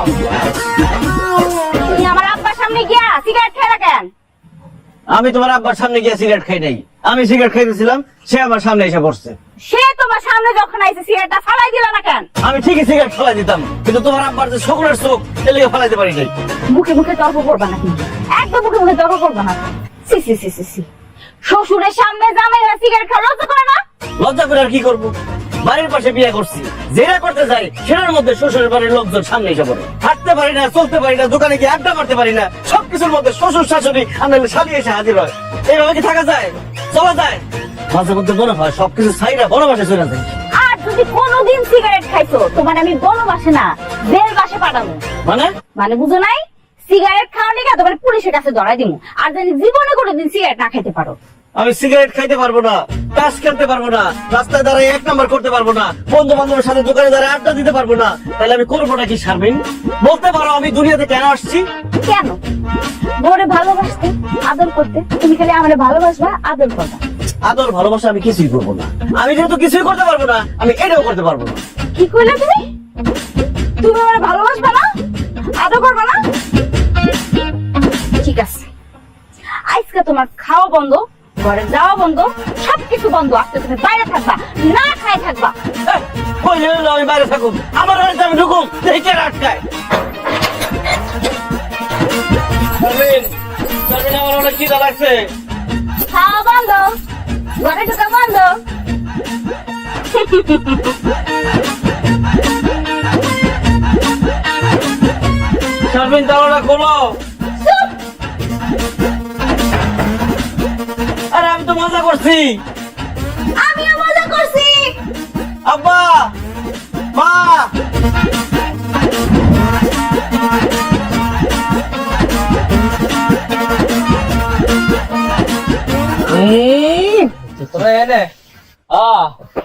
তুমি আমার আব্বার সামনে গিয়া সিগারেট খেয়ে রাখেন। আমি তোমার আব্বার সামনে গিয়ে সিগারেট খাই নাই, আমি সিগারেট খাইতেছিলাম, সে আমার সামনে এসে পড়ছে। সে তোমার সামনে যখন আইছে সিগারেটটা ফালাই দিল না কেন? আমি ঠিকই সিগারেট ফেলাই দিতাম, কিন্তু তোমার আব্বার যে শকুনের চোখ, এলিগে ফেলাইতে পারি নাই। মুখে মুখে তর্ক করবা না কিন্তু, একদম মুখে মুখে তর্ক করবা না। সি সি সি সি সি, শ্বশুরের সামনে জামাইরা সিগারেট খাওয়া লজ্জা করে না? লজ্জা করে আর কি করবো? বাড়ির পাশে বিয়ে করছি, যেটা করতে যাই সেটার মধ্যে শ্বশুরের বাড়ির লোকজন সামনে এসে পড়ে। হাঁটতে পারি না, চলতে পারি না, দোকানে গিয়ে আড্ডা মারতে পারি না, সবকিছুর মধ্যে শ্বশুর শাশুড়ি আমরা শালি এসে হাজির হয়। এইভাবে কি থাকা যায়? চলা যায়? মাঝে মধ্যে মনে হয় সবকিছু ছাইরা বড় বাসে চলে যায়। আর যদি কোনোদিন সিগারেট খাইছো তোমার আমি বনবাসে না বেল বাসে পাঠাবো। মানে মানে বুঝো নাই? সিগারেট খাওয়া নিয়ে তোমার পুলিশের কাছে ধরাই দিমু। আর যদি জীবনে কোনোদিন সিগারেট না খাইতে পারো। আমি সিগারেট খাইতে পারবো না, তাস খেলতে পারবো না, রাস্তায় দাঁড়ায় 1 নাম্বার করতে পারবো না, বন্ধু বান্ধবের সাথে দোকানে দাঁড়ায় আড্ডা দিতে পারবো না, তাহলে আমি করবো নাকি শারমিন? বলতে পারো আমি দুনিয়াতে কেন আসছি? কেন? বউরে ভালোবাসতে, আদর করতে। তুমি খালি আমারে ভালোবাসবা, আদর করবা। আদর ভালোবাসা আমি কিছুই করবো না। আমি যেহেতু কিছুই করতে পারবো না, আমি এটাও করতে পারবো না। কি কইলে তুমি? তুমি আমারে ভালোবাসবা না, আদর করবা না? ঠিক আছে, আজকে তোমার খাওয়া বন্ধ, ঘরে যাওয়া বন্ধ, সবকিছু বন্ধ। আজকে তুমি বাইরে থাকবা, না খাই থাকবা। আমি বাইরে থাকুন, আমার বাড়িতে আমি ঢুকুন, দেখে আটকায়। আমার অনেক খিদা লাগছে। খাওয়া বন্ধ, ঘরে ঢোকা বন্ধ। শারমিন তালাটা খোলো। আরে আমি তো মজা করছি। আমিও মজা করছি। আব্বা, মা,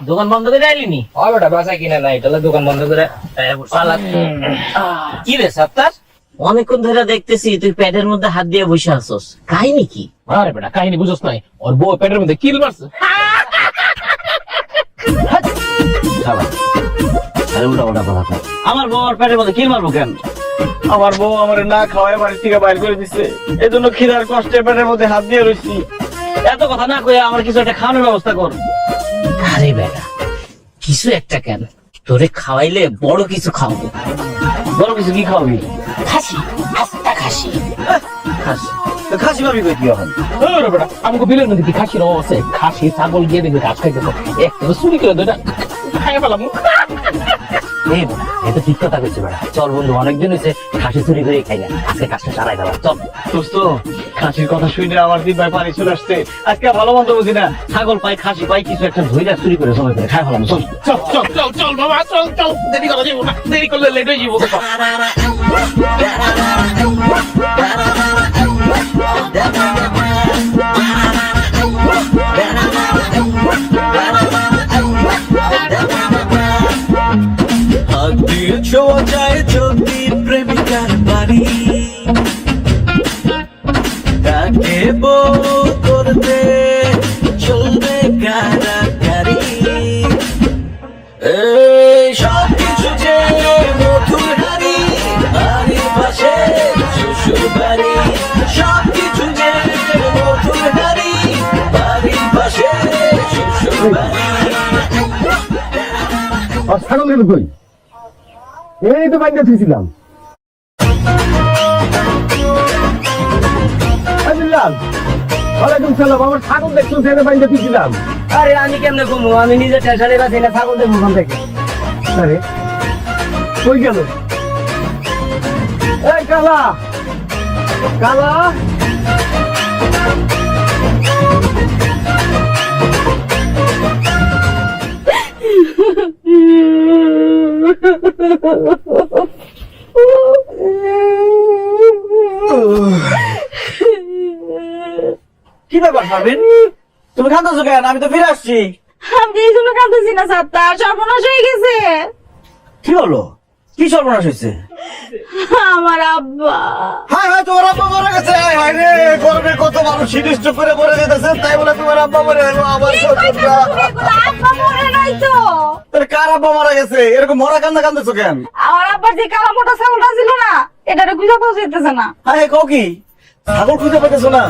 দোকান বন্ধ করে আইলিনি? বেটা বাসা কিনা নাই, তাহলে দোকান বন্ধ করে কি রে সাত্তার, অনেকক্ষণ ধরে দেখতেছি তুই পেটের মধ্যে হাত দিয়ে বসে আছস, কাহিনী কি? আরে বেটা কাহিনী বুঝছ নাই, ওর বউ পেটের মধ্যে কিল মারছে। আমার বউ আর পেটের মধ্যে কিল মারবো কেন? আমার বউ আমার না খাওয়ায় বাড়ি থেকে বাইর করে দিচ্ছে, এই জন্য খিদার কষ্টে পেটের মধ্যে হাত দিয়ে রয়েছি। এত কথা না কয়ে আমার কিছু একটা খাওয়ানোর ব্যবস্থা কর। আরে বেটা কিছু একটা কেন, তোরে খাওয়াইলে বড় কিছু খাওয়াবো। বড় কিছু কি খাওয়াবি? খাসি, আস্তা খাসি। খাসি? তো খাসি ভাবি কই কি এখন? আরে বেটা আমাকে বিলের মধ্যে কি খাসির অভাব আছে? খাসি ছাগল গিয়ে দেখবে ঘাস খাইতে, একটা চুরি করে দুটা খাইয়া পেলাম। এই বেটা এটা ঠিক কথা কইছে বেটা, চল বন্ধু অনেকদিন হয়েছে খাসি চুরি করে খাই না, আজকে কাজটা সারাই দেওয়া। চল দোস্ত, খাসির কথা শুনে আমার জিভায় পানি চলে আসছে। আজকে ভালো মন্দ বুঝি না, ছাগল পাই খাসি পাই কিছু একটা ধইরা চুরি করে সময় করে খাই ফেলাম। চল চল চল চল চল বাবা, চল চল, দেরি করা যাবো না, দেরি করলে লেট হয়ে যাবো। হাত দিয়ে ছোঁয়া যায় যদি প্রেমিকার বাড়ি, বউ করতে চলবে কারাকারি এই সব কিছু যে মধুর হারি বাড়ির পাশে শ্বশুর বাড়ি সব কিছু যে মধুর হারি বাড়ির পাশে শ্বশুর বাড়ি ছাগলের কই এই তো বাইরে থুইছিলাম ওয়ালাইকুম সালাম আমার ছাগল দেখছো সেটা বাইরে থুইছিলাম আরে আমি কেমনে ঘুমো আমি নিজে টেনশনে বাঁচি না ছাগল দেখবো ওখান থেকে আরে কই গেল এই কালা কালা কি ব্যাপার পাবেন তুমি কাঁদছো কেন আমি তো ফিরে আসছি আমি এই জন্য কাঁদতেছি না সাত্তার, সর্বনাশ হয়ে গেছে। কি হলো কি সর্বনাশ হয়েছে আমার আব্বা হায় হায় তোমার আব্বা মারা গেছে হায় হায় রে গরমে কত মানুষ সিরিষ্ট করে মরে যেতেছে তাই বলে তোমার আব্বা মরে গেল আমার শ্বশুরটা আব্বা মরে নাই তো। তোর কার আব্বা মারা গেছে এরকম মরা কান্দা কান্দছো কেন আমার আব্বার যে কালা মোটা ছাগলটা ছিল না, এটারে খুঁজে পাওয়া যেতেছে না। হায় কও কি ছাগল খুঁজে পাইতেছো না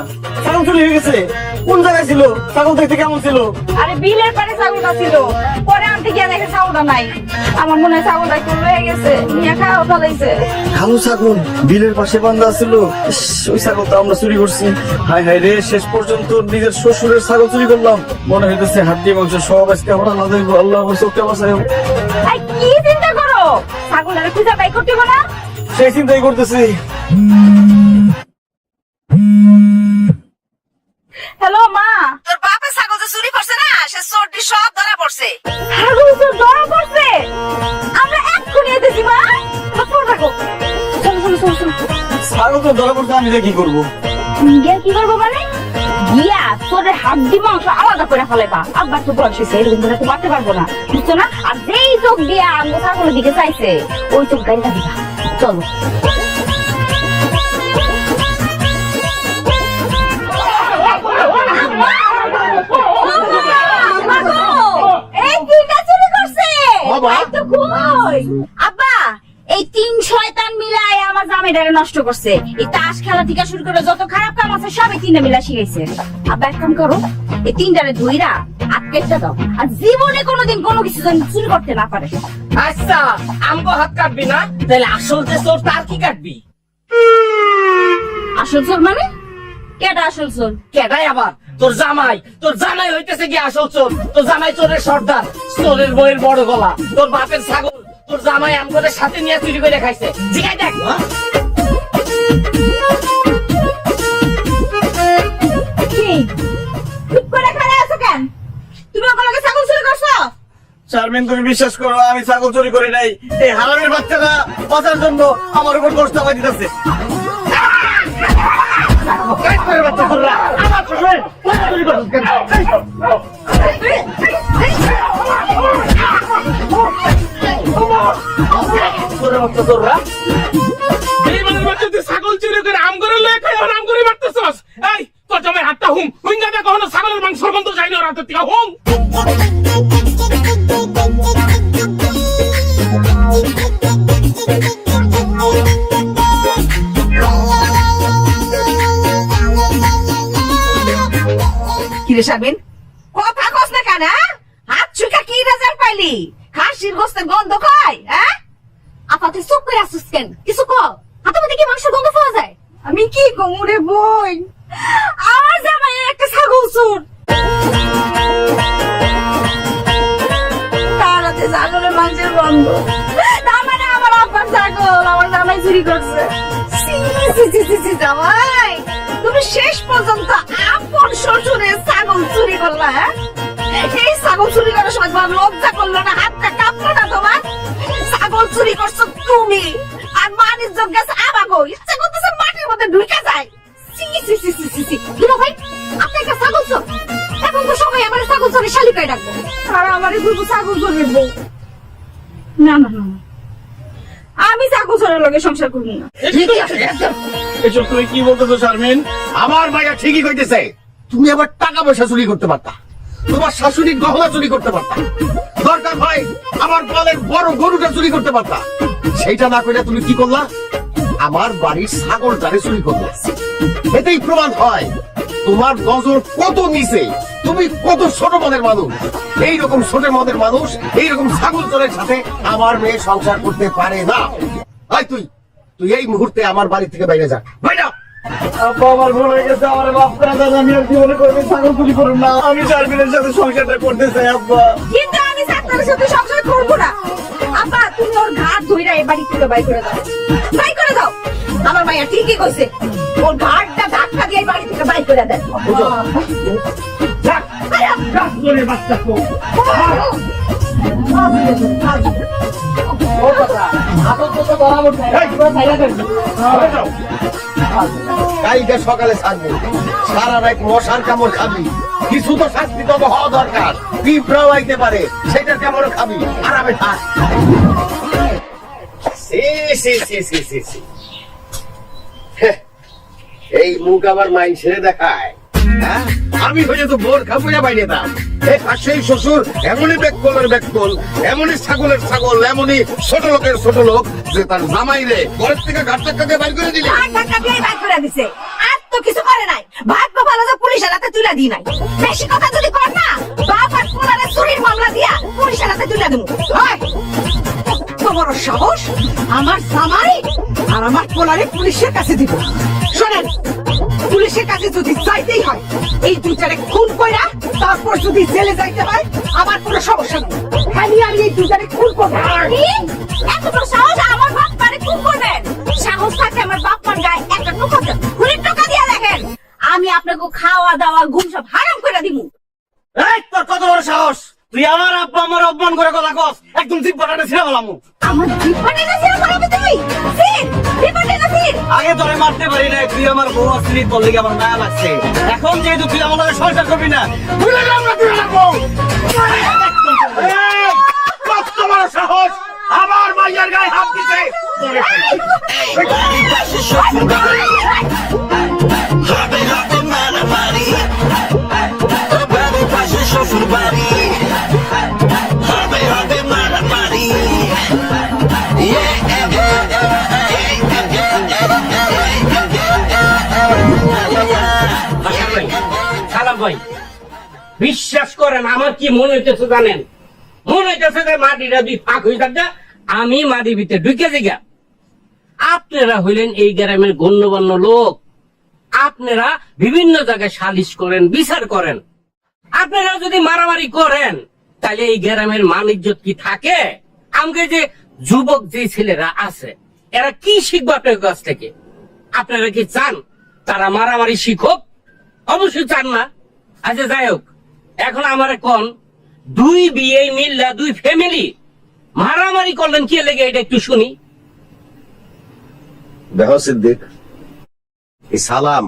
ছাগল চুরি হয়ে গেছে কোন জায়গায় ছিল ছাগল দেখতে কেমন ছিল আরে বিলের পারে ছাগলটা ছিল, পরে আনতে গিয়ে দেখে ছাগলটা নাই। আমার মনে হয় ছাগলটা একটু রয়ে গেছে, নিয়ে খাওয়া ফেলাইছে। কালো ছাগল বিলের পাশে বান্ধা ছিল ইস, ওই ছাগল তো আমরা চুরি করছি হায় হায় রে শেষ পর্যন্ত নিজের শ্বশুরের ছাগল চুরি করলাম মনে হইতেছে হাড্ডি মাংস সব আজকে আমরা না দেখবো আল্লাহ আমার চোখটা বাঁচাই আই কি চিন্তা করো, ছাগলের খুঁজে বাই করতে হবে না। সেই চিন্তাই করতেছি হ্যালো মা, তোর বাপে ছাগল যে চুরি করছে না, সে চোরটি সব ধরা পড়ছে। ছাগল তো ধরা পড়ছে, আমরা এক্ষুনি এসেছি মা। চলো থাকো, চলো চলো চলো চলো। ছাগল তো ধরা পড়তে আমি কি করবো গিয়া কি করবো মানে, গিয়া তোদের হাড্ডি মাংস আলাদা করে ফেলাইবা। আব্বার তো বয়স হয়েছে, এরকম করে তো মারতে পারবো না, বুঝছো না। আর যেই চোখ দিয়া আমরা ছাগলের দিকে চাইছে, ওই চোখ গাড়িটা দিবা। চলো আব্বা, এই তিন শয়তান মিলাই আমার জামাইটারে নষ্ট করছে। এই তাস খেলা থেকে শুরু করে যত খারাপ কাম আছে সবই তিনটা মিলা শিখাইছে। আব্বা এক কাম করো, এই তিনটারে ধুইরা আটকেটা দাও, আর জীবনে কোনোদিন কোনো কিছু যেন চুরি করতে না পারে। আচ্ছা আমগো হাত কাটবি না, তাহলে আসল যে চোর তার কি কাটবি? আসল চোর মানে কেডা আসল চোর? কেডাই আবার? তোর জামাই হইতেছে কি আসল চোর। তোর জামাই চোরের সর্দার, চোরের বইয়ের বড় গলা, তোর বাপের ছাগল তোর জামাই আমগোদের সাথে নিয়ে চুরি করে খাইছে। জিগাই দেখ কি চুপ করে খাড়া আছো কেন? তুমি ওগুলোকে ছাগল চুরি করছো? শারমিন তুমি বিশ্বাস করো আমি ছাগল চুরি করি নাই এই হারামের বাচ্চারা বাঁচার জন্য আমার উপর দোষ চাপাই দিতেছে ছাগল চুরি করে আম করে লয়ে খাই আম করে মারতেছস। এই তোর জামাই হাতটা হুম হুইঙ্গা দে, কখনো ছাগলের মাংস গন্ধ যায়নি ওর হাতের থেকে হুম। কিরে শারমিন, কথা কস না কেন? হাত চুকা কি রেজাল্ট পাইলি? খাসির গোস্তের গন্ধ কয়? হ্যাঁ, আপা তুই চুপ করে আসছিস কেন? কিছু কর, হাতের মধ্যে কি মাংসের গন্ধ পাওয়া যায়? আমি কি কমু রে বোন, আমার জামাই একটা ছাগল চোর। তার হাতে ছাগলের মাংসের গন্ধ, তার মানে আমার আব্বার ছাগল আমার জামাই চুরি করছে। সি, সি, সি, সি, সি, জামাই, তুমি শেষ পর্যন্ত আপন শ্বশুরের ছাগল চুরি করলা? হ্যাঁ, এই ছাগল চুরি করার সময় তোমার লজ্জা করলো না? হাতটা কাঁপলো না তোমার? ছাগল চুরি করছো তুমি, আর মান ইজ্জত গেছে আমাগো। ইচ্ছা করতেছে মাটির মধ্যে ঢুকে যায়। সি, সি, সি, সি, সি, সি। দুলা ভাই, আপনি একটা ছাগল চোর, এখন তো সবাই আমার ছাগল চোরের শালিকায় ডাকবো। আর আমারে দুটো ছাগল চোরের বউ। না না না, আমি ছাগল চোরের লগে সংসার করবো না। এসব তুমি কি বলতেছো শারমিন? আমার মাইয়া ঠিকই কইতেছে। তুমি আবার টাকা পয়সা চুরি করতে পারতা, তোমার শাশুড়ির গহনা চুরি করতে পারতা, দরকার হয় আমার বলের বড় গরুটা চুরি করতে পারতা। সেইটা না কইরা তুমি কি করলা? আমার বাড়ির ছাগলটারে চুরি করলা। এতেই প্রমাণ হয় তোমার নজর কত নিচে, তুমি কত ছোট মনের মানুষ। এইরকম ছোট মনের মানুষ এইরকম ছাগল চোরের সাথে আমার মেয়ে সংসার করতে পারে না। আয় তুই তুই এই মুহূর্তে আমার বাড়ি থেকে বাইরে যা, বাইরে যা। আব্বা আমার ভুল হয়ে গেছে, আমার মাফ করে দেন। আমি আর জীবনে করবে ছাগল চুরি করুন না। আমি শারমিনের সাথে সংসারটা করতে চাই আব্বা। কিন্তু আমি সাত্তারের সাথে সংসার করবো না। আব্বা তুমি ওর ঘাট ধইরা এই বাড়ি থেকে বাই করে দাও, বাই করে দাও। আমার মাইয়া ঠিকই কইছে, ওর ঘাটটা ধাক্কা দিয়ে এই বাড়ি থেকে বাই করে দেন। কালকে সকালে ছাড়বো, সারা রাত মশার কামড় খাবি, কিছু তো শাস্তি তো হওয়া দরকার। পিঁপড়াও আইতে পারে, সেটার কামড় খাবি, আরামে থাক। সি, সি, সি, সি, সি, সি। হ্যাঁ, এই মুখ আবার মাইন ছেড়ে দেখায়। হ্যাঁ? আমি হয়ে তো বোর খাবুয়া বাইরে দাম। সেই শ্বশুর এমনই বেককলের বেককল, এমনই ছাগলের ছাগল, এমনই ছোট লোকের ছোট লোক যে তার জামাই রে ঘরের থেকে ঘাট ধাক্কা দিয়ে বাইর করে দিলে। ঘাট ধাক্কা দিয়ে বাই করে দিছে, আর তো কিছু করে নাই। ভাগ্য ভালো যে পুলিশের হাতে তুলে দিই নাই। বেশি কথা যদি কর না, বাপ আর পোলারে চুরির মামলা দিয়া পুলিশের হাতে তুলে দেবো। তোমার সাহস আমার জামাই আর আমার পোলারে পুলিশের কাছে দিব। শোনেন, পুলিশের কাছে যদি চাইতেই হয়, এই দুইটারে খুন কইরা তারপর যদি জেলে যাইতে হয়, আমার কোনো সমস্যা নেই। খালি আমি এই দুইটারে খুন করবো। কি? এত বড় সাহস আমার বাপ মারে খুন করবেন? সাহস থাকে আমার বাপ মার গায়ে একটা টোকা দেন, খুনের টোকা দিয়ে দেখেন। আমি আপনাকে খাওয়া দাওয়া ঘুম সব হারাম করে দিব। এই তোর কত বড় সাহস! তুই আমার আব্বা আমার অপমান করে কথা কস, একদম জিব্বাটা ছিঁড়ে ফেলাম। আমার জীবনে না ছিল করাবে তুমি? সিন, জীবনে না সিন। আগে তোরে মারতে পারি না, তুই আমার বউ আসলি, তোর লেগে আমার মায়া লাগছে। এখন যেহেতু তুই আমার লগে সংসার করবি না, ভুলে গেলাম না তুই আমার বউ। এই, কত বড় সাহস আমার মাইয়ার গায়ে হাত দিতে! সালাম ভাই, বিশ্বাস করেন আমার কি মনে হইতেছে জানেন? মনে হইতেছে যে মাটিটা দুই ফাঁক হয়ে থাকবে, আমি মাটির ভিতরে ঢুকে যাই। আপনারা হইলেন এই গ্রামের গণ্যমান্য লোক, আপনারা বিভিন্ন জায়গায় সালিশ করেন, বিচার করেন। আপনারা যদি মারামারি করেন তাহলে এই গ্রামের মান ইজ্জত কি থাকে? আমাকে যে যুবক যে ছেলেরা আছে এরা কি শিখবে আপনার কাছ থেকে? আপনারা কি চান তারা মারামারি শিখুক? অবশ্যই চান না। আচ্ছা যাই হোক, এখন আমার কোন দুই বিয়ে মিল্লা দুই ফ্যামিলি মারামারি করলেন কি লেগে, এটা একটু শুনি। দেখো সিদ্দিক, এই সালাম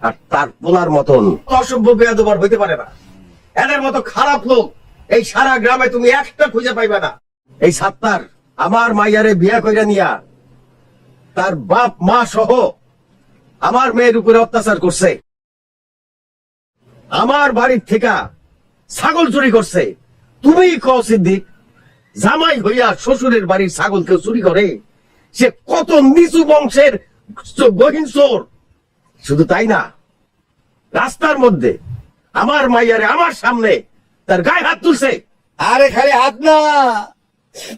আর তার পোলার মতন অসভ্য বেয়াদব হইতে পারে না। এদের মতো খারাপ লোক এই সারা গ্রামে তুমি একটা খুঁজে পাইবে না। এই সাত্তার আমার মাইয়ারে বিয়া কইরা নিয়া তার বাপ মা সহ আমার মেয়ের উপরে অত্যাচার করছে, আমার বাড়ির থেকে ছাগল চুরি করছে। তুমি কও সিদ্দিক, জামাই হইয়া শ্বশুরের বাড়ির ছাগল কেউ চুরি করে? সে কত নিচু বংশের গহীন চোর। শুধু তাই না, রাস্তার মধ্যে আমার মাইয়ারে আমার সামনে তার গায়ে হাত তুলছে। আরে খালি হাত না,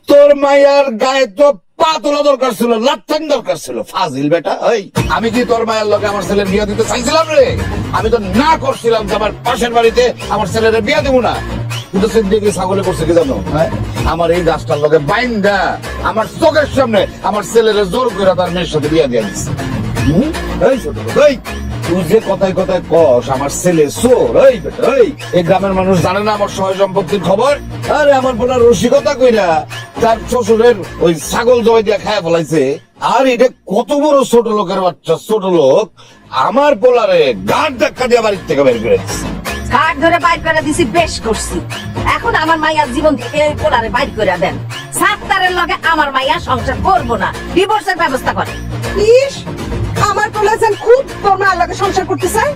তোর মায়ের গায়ে তো পা তোলা দরকার ছিল, লাত্তান দরকার ছিল। ফাজিল বেটা, ওই আমি কি তোর মায়ের লগে আমার ছেলের বিয়ে দিতে চাইছিলাম রে? আমি তো না করছিলাম যে আমার পাশের বাড়িতে আমার ছেলের বিয়ে দিব না। কিন্তু সিদ্দিকি ছাগলে করছে কি জানো? আমার এই গাছটার লগে বাইন্দা আমার চোখের সামনে আমার ছেলের জোর করে তার মেয়ের সাথে বিয়ে দিয়ে দিচ্ছে। এই ছোট লোক, এই তুই যে কথায় কথায় কস আমার ছেলে চোর, এই গ্রামের মানুষ জানে না আমার সহায় সম্পত্তির খবর? আরে আমার বোনার রসিকতা কইরা তার শ্বশুরের ওই ছাগল জবাই দিয়ে খায় ফেলাইছে। আর এটা কত বড় ছোট লোকের বাচ্চা, ছোট লোক আমার পোলারে গাঁট ধাক্কা দিয়ে বাড়ির থেকে বের করে দিচ্ছে। ঘাট ধরে বাইর করে দিছি, বেশ করছি। এখন আমার মাইয়ার জীবন থেকে এই পোলারে বাইর করে দেন। সাত্তারের লগে আমার মাইয়া সংসার করবো না, ডিভোর্সের ব্যবস্থা করে। ইস, সংসার করতে চায়,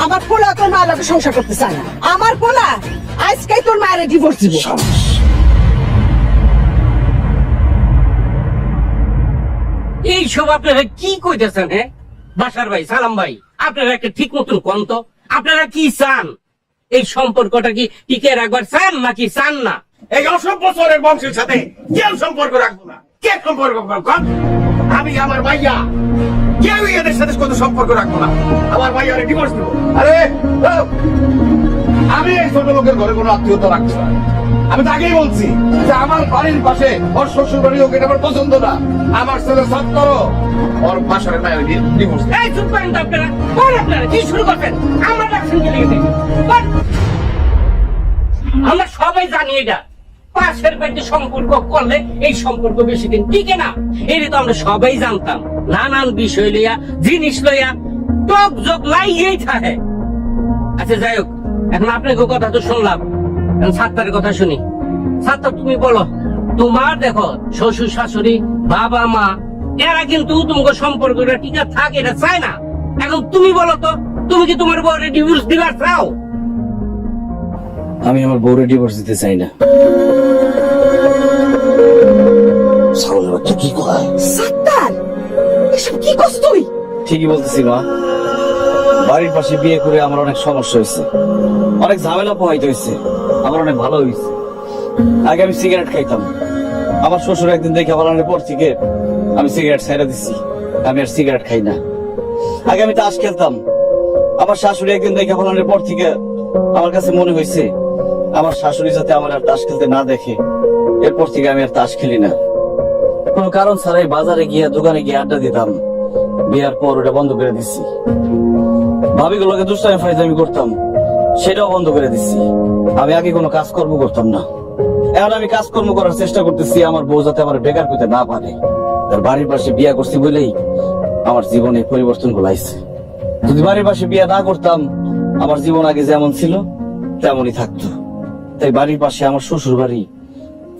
আমার পোলা তোর মায়ের লগে সংসার করতে চায় না। আমার পোলা আজকে তোর মায়ের ডিভোর্স দিব। এইসব আপনারা কি কইতেছেন? হ্যাঁ বাসার ভাই, সালাম ভাই, আপনারা একটা ঠিক মতন কোন তো, আপনারা কি চান? এই সম্পর্কটা কি টিকে রাখবার চান নাকি চান না? এই অসভ্য চোরের বংশের সাথে কেউ সম্পর্ক রাখবো না। কে সম্পর্ক কর? আমি আমার মাইয়া, কেউ এদের সাথে কোনো সম্পর্ক রাখবো না। আমার মাইয়ারে ডিভোর্স দেবো। আরে আমি এই ছোট লোকের ঘরে কোনো আত্মীয়তা রাখছি না। আমি তো আগেই বলছি যে আমার বাড়ির পাশে ওর শ্বশুর বাড়ি, ওকে আমার পছন্দ না। আমার ছেলে সত্তর, ওর বাসার মায়ের ডিভোর্স। এই চুপ করেন তো আপনারা, কোন আপনারা কি শুরু করবেন? আমরা ডাকছেন কে লেগে? আমরা সবাই জানি এটা পাশের বাড়িতে সম্পর্ক করলে এই সম্পর্ক বেশি দিন টিকে না। এটা তো আমরা সবাই জানতাম। নানান বিষয় লইয়া, জিনিস লইয়া টক জগ লাইয়েই থাকে। আচ্ছা যাই হোক, এখন আপনার কথা তো শুনলাম, এখন সাত্তারের কথা শুনি। সাত্তার, তুমি বলো, তোমার দেখো শ্বশুর শাশুড়ি, বাবা মা, এরা কিন্তু তোমাকে সম্পর্কটা টিকা থাকে, এটা চায় না। এখন তুমি বলো তো, তুমি কি তোমার বউরে ডিভোর্স দিবার চাও? আমি আমার বউরে ডিভোর্স দিতে চাই না। কি কয়? সাত্তার, এসব কি করছ তুই? ঠিকই বলতেছি মা, বাড়ির পাশে বিয়ে করে আমার অনেক সমস্যা হয়েছে, অনেক ঝামেলা পোহাইতে হয়েছে, আমার অনেক ভালো হয়েছে। আগে আমি সিগারেট খাইতাম, আমার শ্বশুর একদিন দেখে বলানোর পর থেকে আমি সিগারেট ছেড়ে দিচ্ছি, আমি আর সিগারেট খাই না। আগে আমি তাস খেলতাম, আমার শাশুড়ি একদিন দেখে বলানোর পর থেকে আমার কাছে মনে হয়েছে আমার শাশুড়ি যাতে আমার আর তাস খেলতে না দেখে, এরপর থেকে আমি আর তাস খেলি না। কোনো কারণ ছাড়াই বাজারে গিয়ে, দোকানে গিয়ে আড্ডা দিতাম, বিয়ার পর ওটা বন্ধ করে দিচ্ছি। ভাবিগুলোকে দুষ্টামি ফাইজলামি করতাম, সেটাও বন্ধ করে দিচ্ছি। আমি আগে কোনো কাজকর্ম করতাম না, এখন আমি কাজকর্ম করার চেষ্টা করতেছি আমার বউ যাতে আমার বেকার করতে না পারে। তার বাড়ির পাশে বিয়া করছি বলেই আমার জীবনে পরিবর্তন গুলাইছে। যদি বাড়ির পাশে বিয়া না করতাম, আমার জীবন আগে যেমন ছিল তেমনই থাকতো। তাই বাড়ির পাশে আমার শ্বশুর বাড়ি,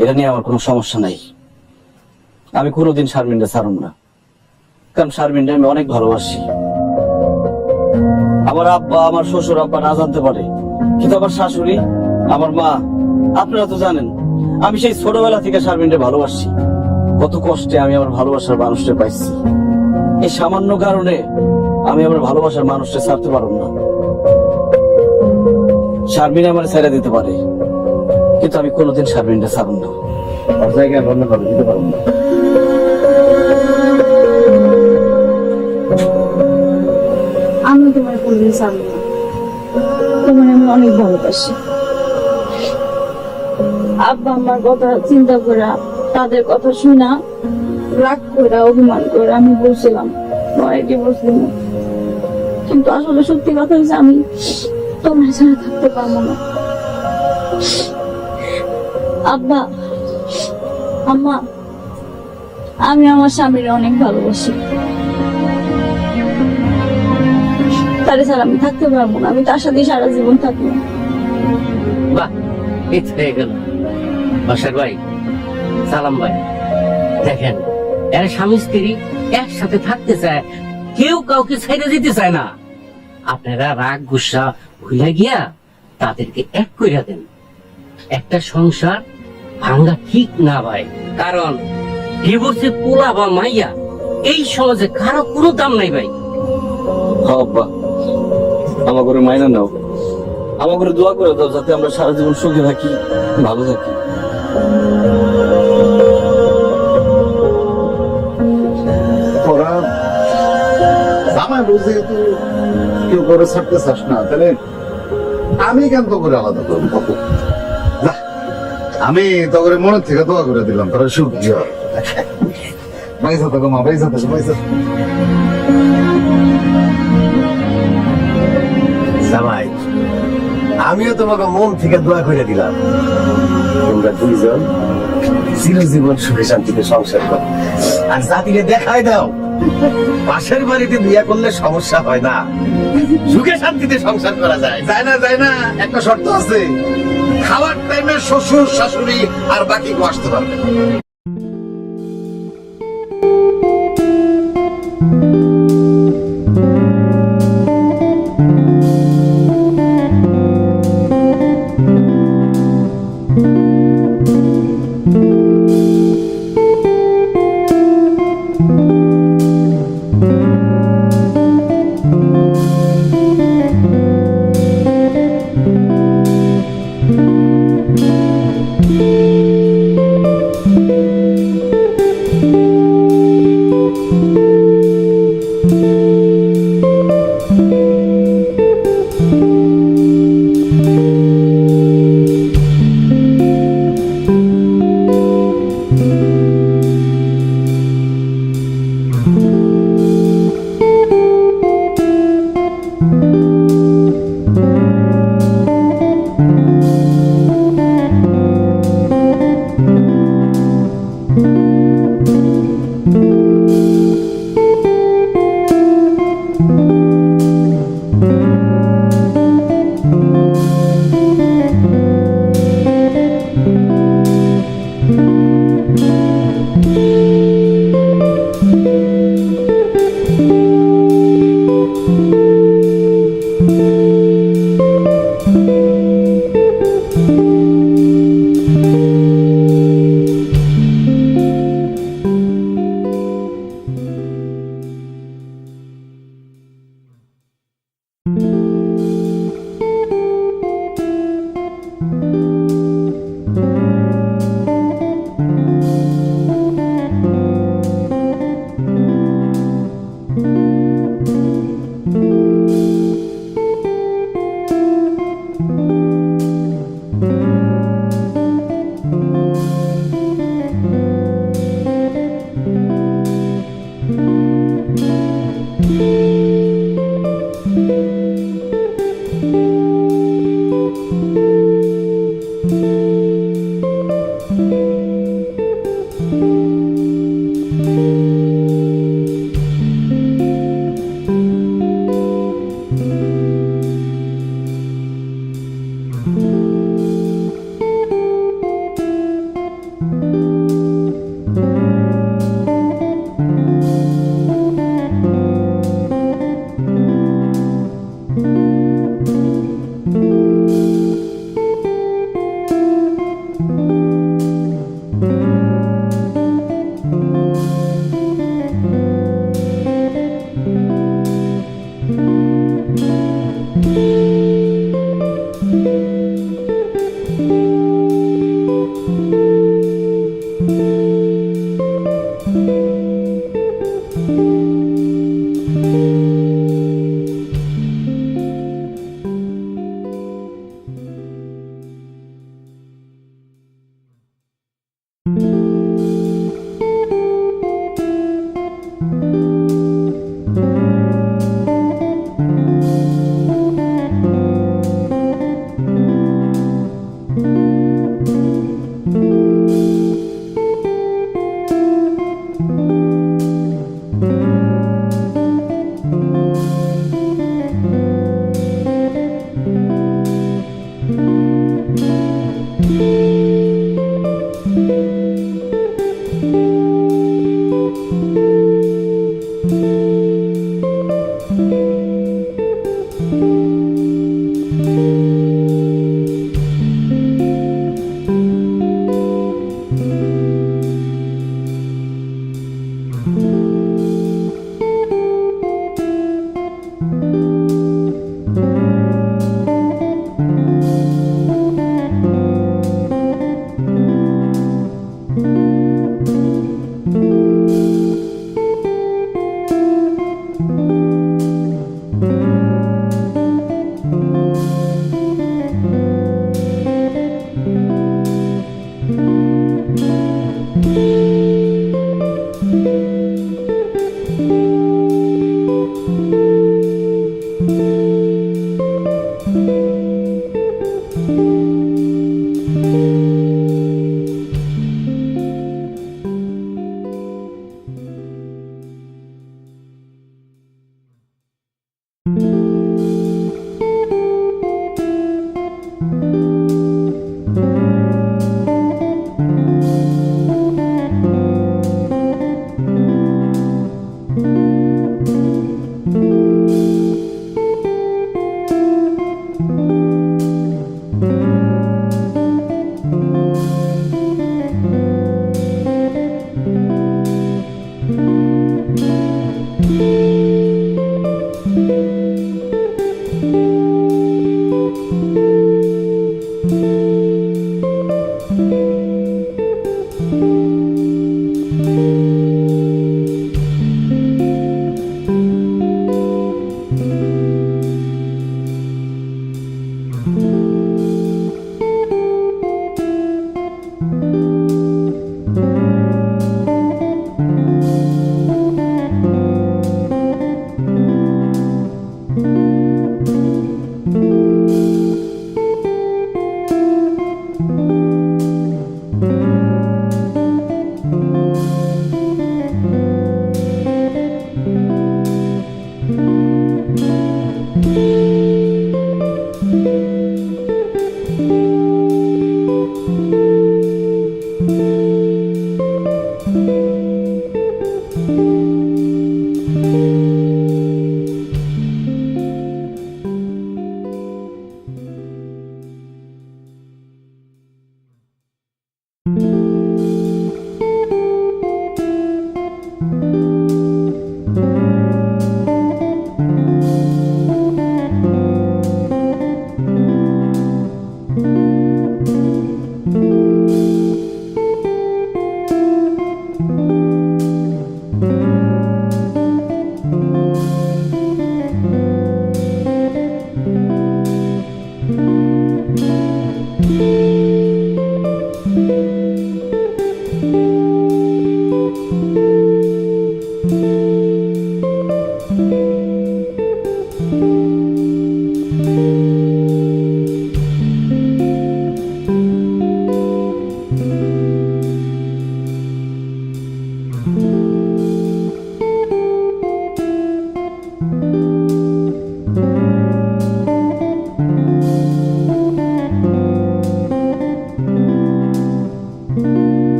এটা নিয়ে আমার কোনো সমস্যা নাই। আমি কোনোদিন শারমিনটা ছাড়ব না, কারণ শারমিনটা আমি অনেক ভালোবাসি। আমার আব্বা, আমার শ্বশুর আব্বা না জানতে পারে, কিন্তু আমার শাশুড়ি, আমার মা, আপনারা তো জানেন আমি সেই ছোটবেলা থেকে শারমিনটা ভালোবাসি। কত কষ্টে আমি আমার ভালোবাসার মানুষটা পাইছি। এই সামান্য কারণে আমি আমার ভালোবাসার মানুষটা ছাড়তে পারব না। শারমিন আমার ছেড়ে দিতে পারে, কিন্তু আমি কোনোদিন শারমিনটা ছাড়ব না। ওর জায়গায় অন্য কারো দিতে পারব না। আমি তোমার কোনদিন ছাড়বো না, তোমার আমি অনেক ভালোবাসি। আব্বা আমার কথা চিন্তা করে, তাদের কথা শুনা, রাগ করে, অভিমান করে আমি বলছিলাম পরে ডিভোর্স দিব, কিন্তু আসলে সত্যি কথা হচ্ছে আমি তোমার ছাড়া থাকতে পারবো না। আব্বা, আম্মা, আমি আমার স্বামীর অনেক ভালোবাসি, তারে ছাড়া আমি থাকতে পারবো না, আমি তার সাথে সারা জীবন থাকবো। বাহ, এই তো হয়ে গেল। বাসার ভাই, সালাম ভাই, দেখেন এরা স্বামী স্ত্রী একসাথে থাকতে চায়, কেউ কাউকে ছেড়ে দিতে চায় না। আপনারা রাগ গুসা ভুলে গিয়া তাদেরকে এক কইরা দেন। একটা সংসার ভাঙ্গা ঠিক না ভাই, কারণ ডিভোর্সে পোলা বা মাইয়া এই সমাজে কারো কোনো দাম নাই ভাই। আব্বা, আমার করে মাইনা নাও, আমার করে দোয়া করে দাও যাতে আমরা সারা জীবন সুখে থাকি, ভালো থাকি। ওরা জামাই বুঝে তো কেউ করে ছাড়তে চাস না, তাহলে আমি কেন তো করে আলাদা করবো? যা, আমি তো করে মনের থেকে দোয়া করে দিলাম, তারা সুখ দিয়ে পয়সা থাকো মা, পয়সা থাকো, পয়সা। জামাই, আমিও তোমাকে মন থেকে দোয়া করে দিলাম, তোমরা দুইজন চিরজীবন সুখে শান্তিতে সংসার করো। আর জাতিকে দেখাই দাও পাশের বাড়িতে বিয়ে করলে সমস্যা হয় না, সুখে শান্তিতে সংসার করা যায়। যায় না, যায় না, একটা শর্ত আছে, খাওয়ার টাইমে শ্বশুর শাশুড়ি আর বাকি কেউ আসতে পারবে না।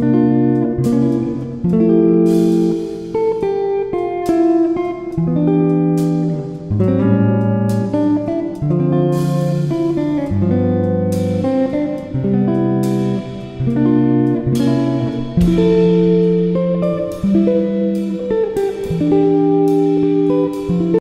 আছে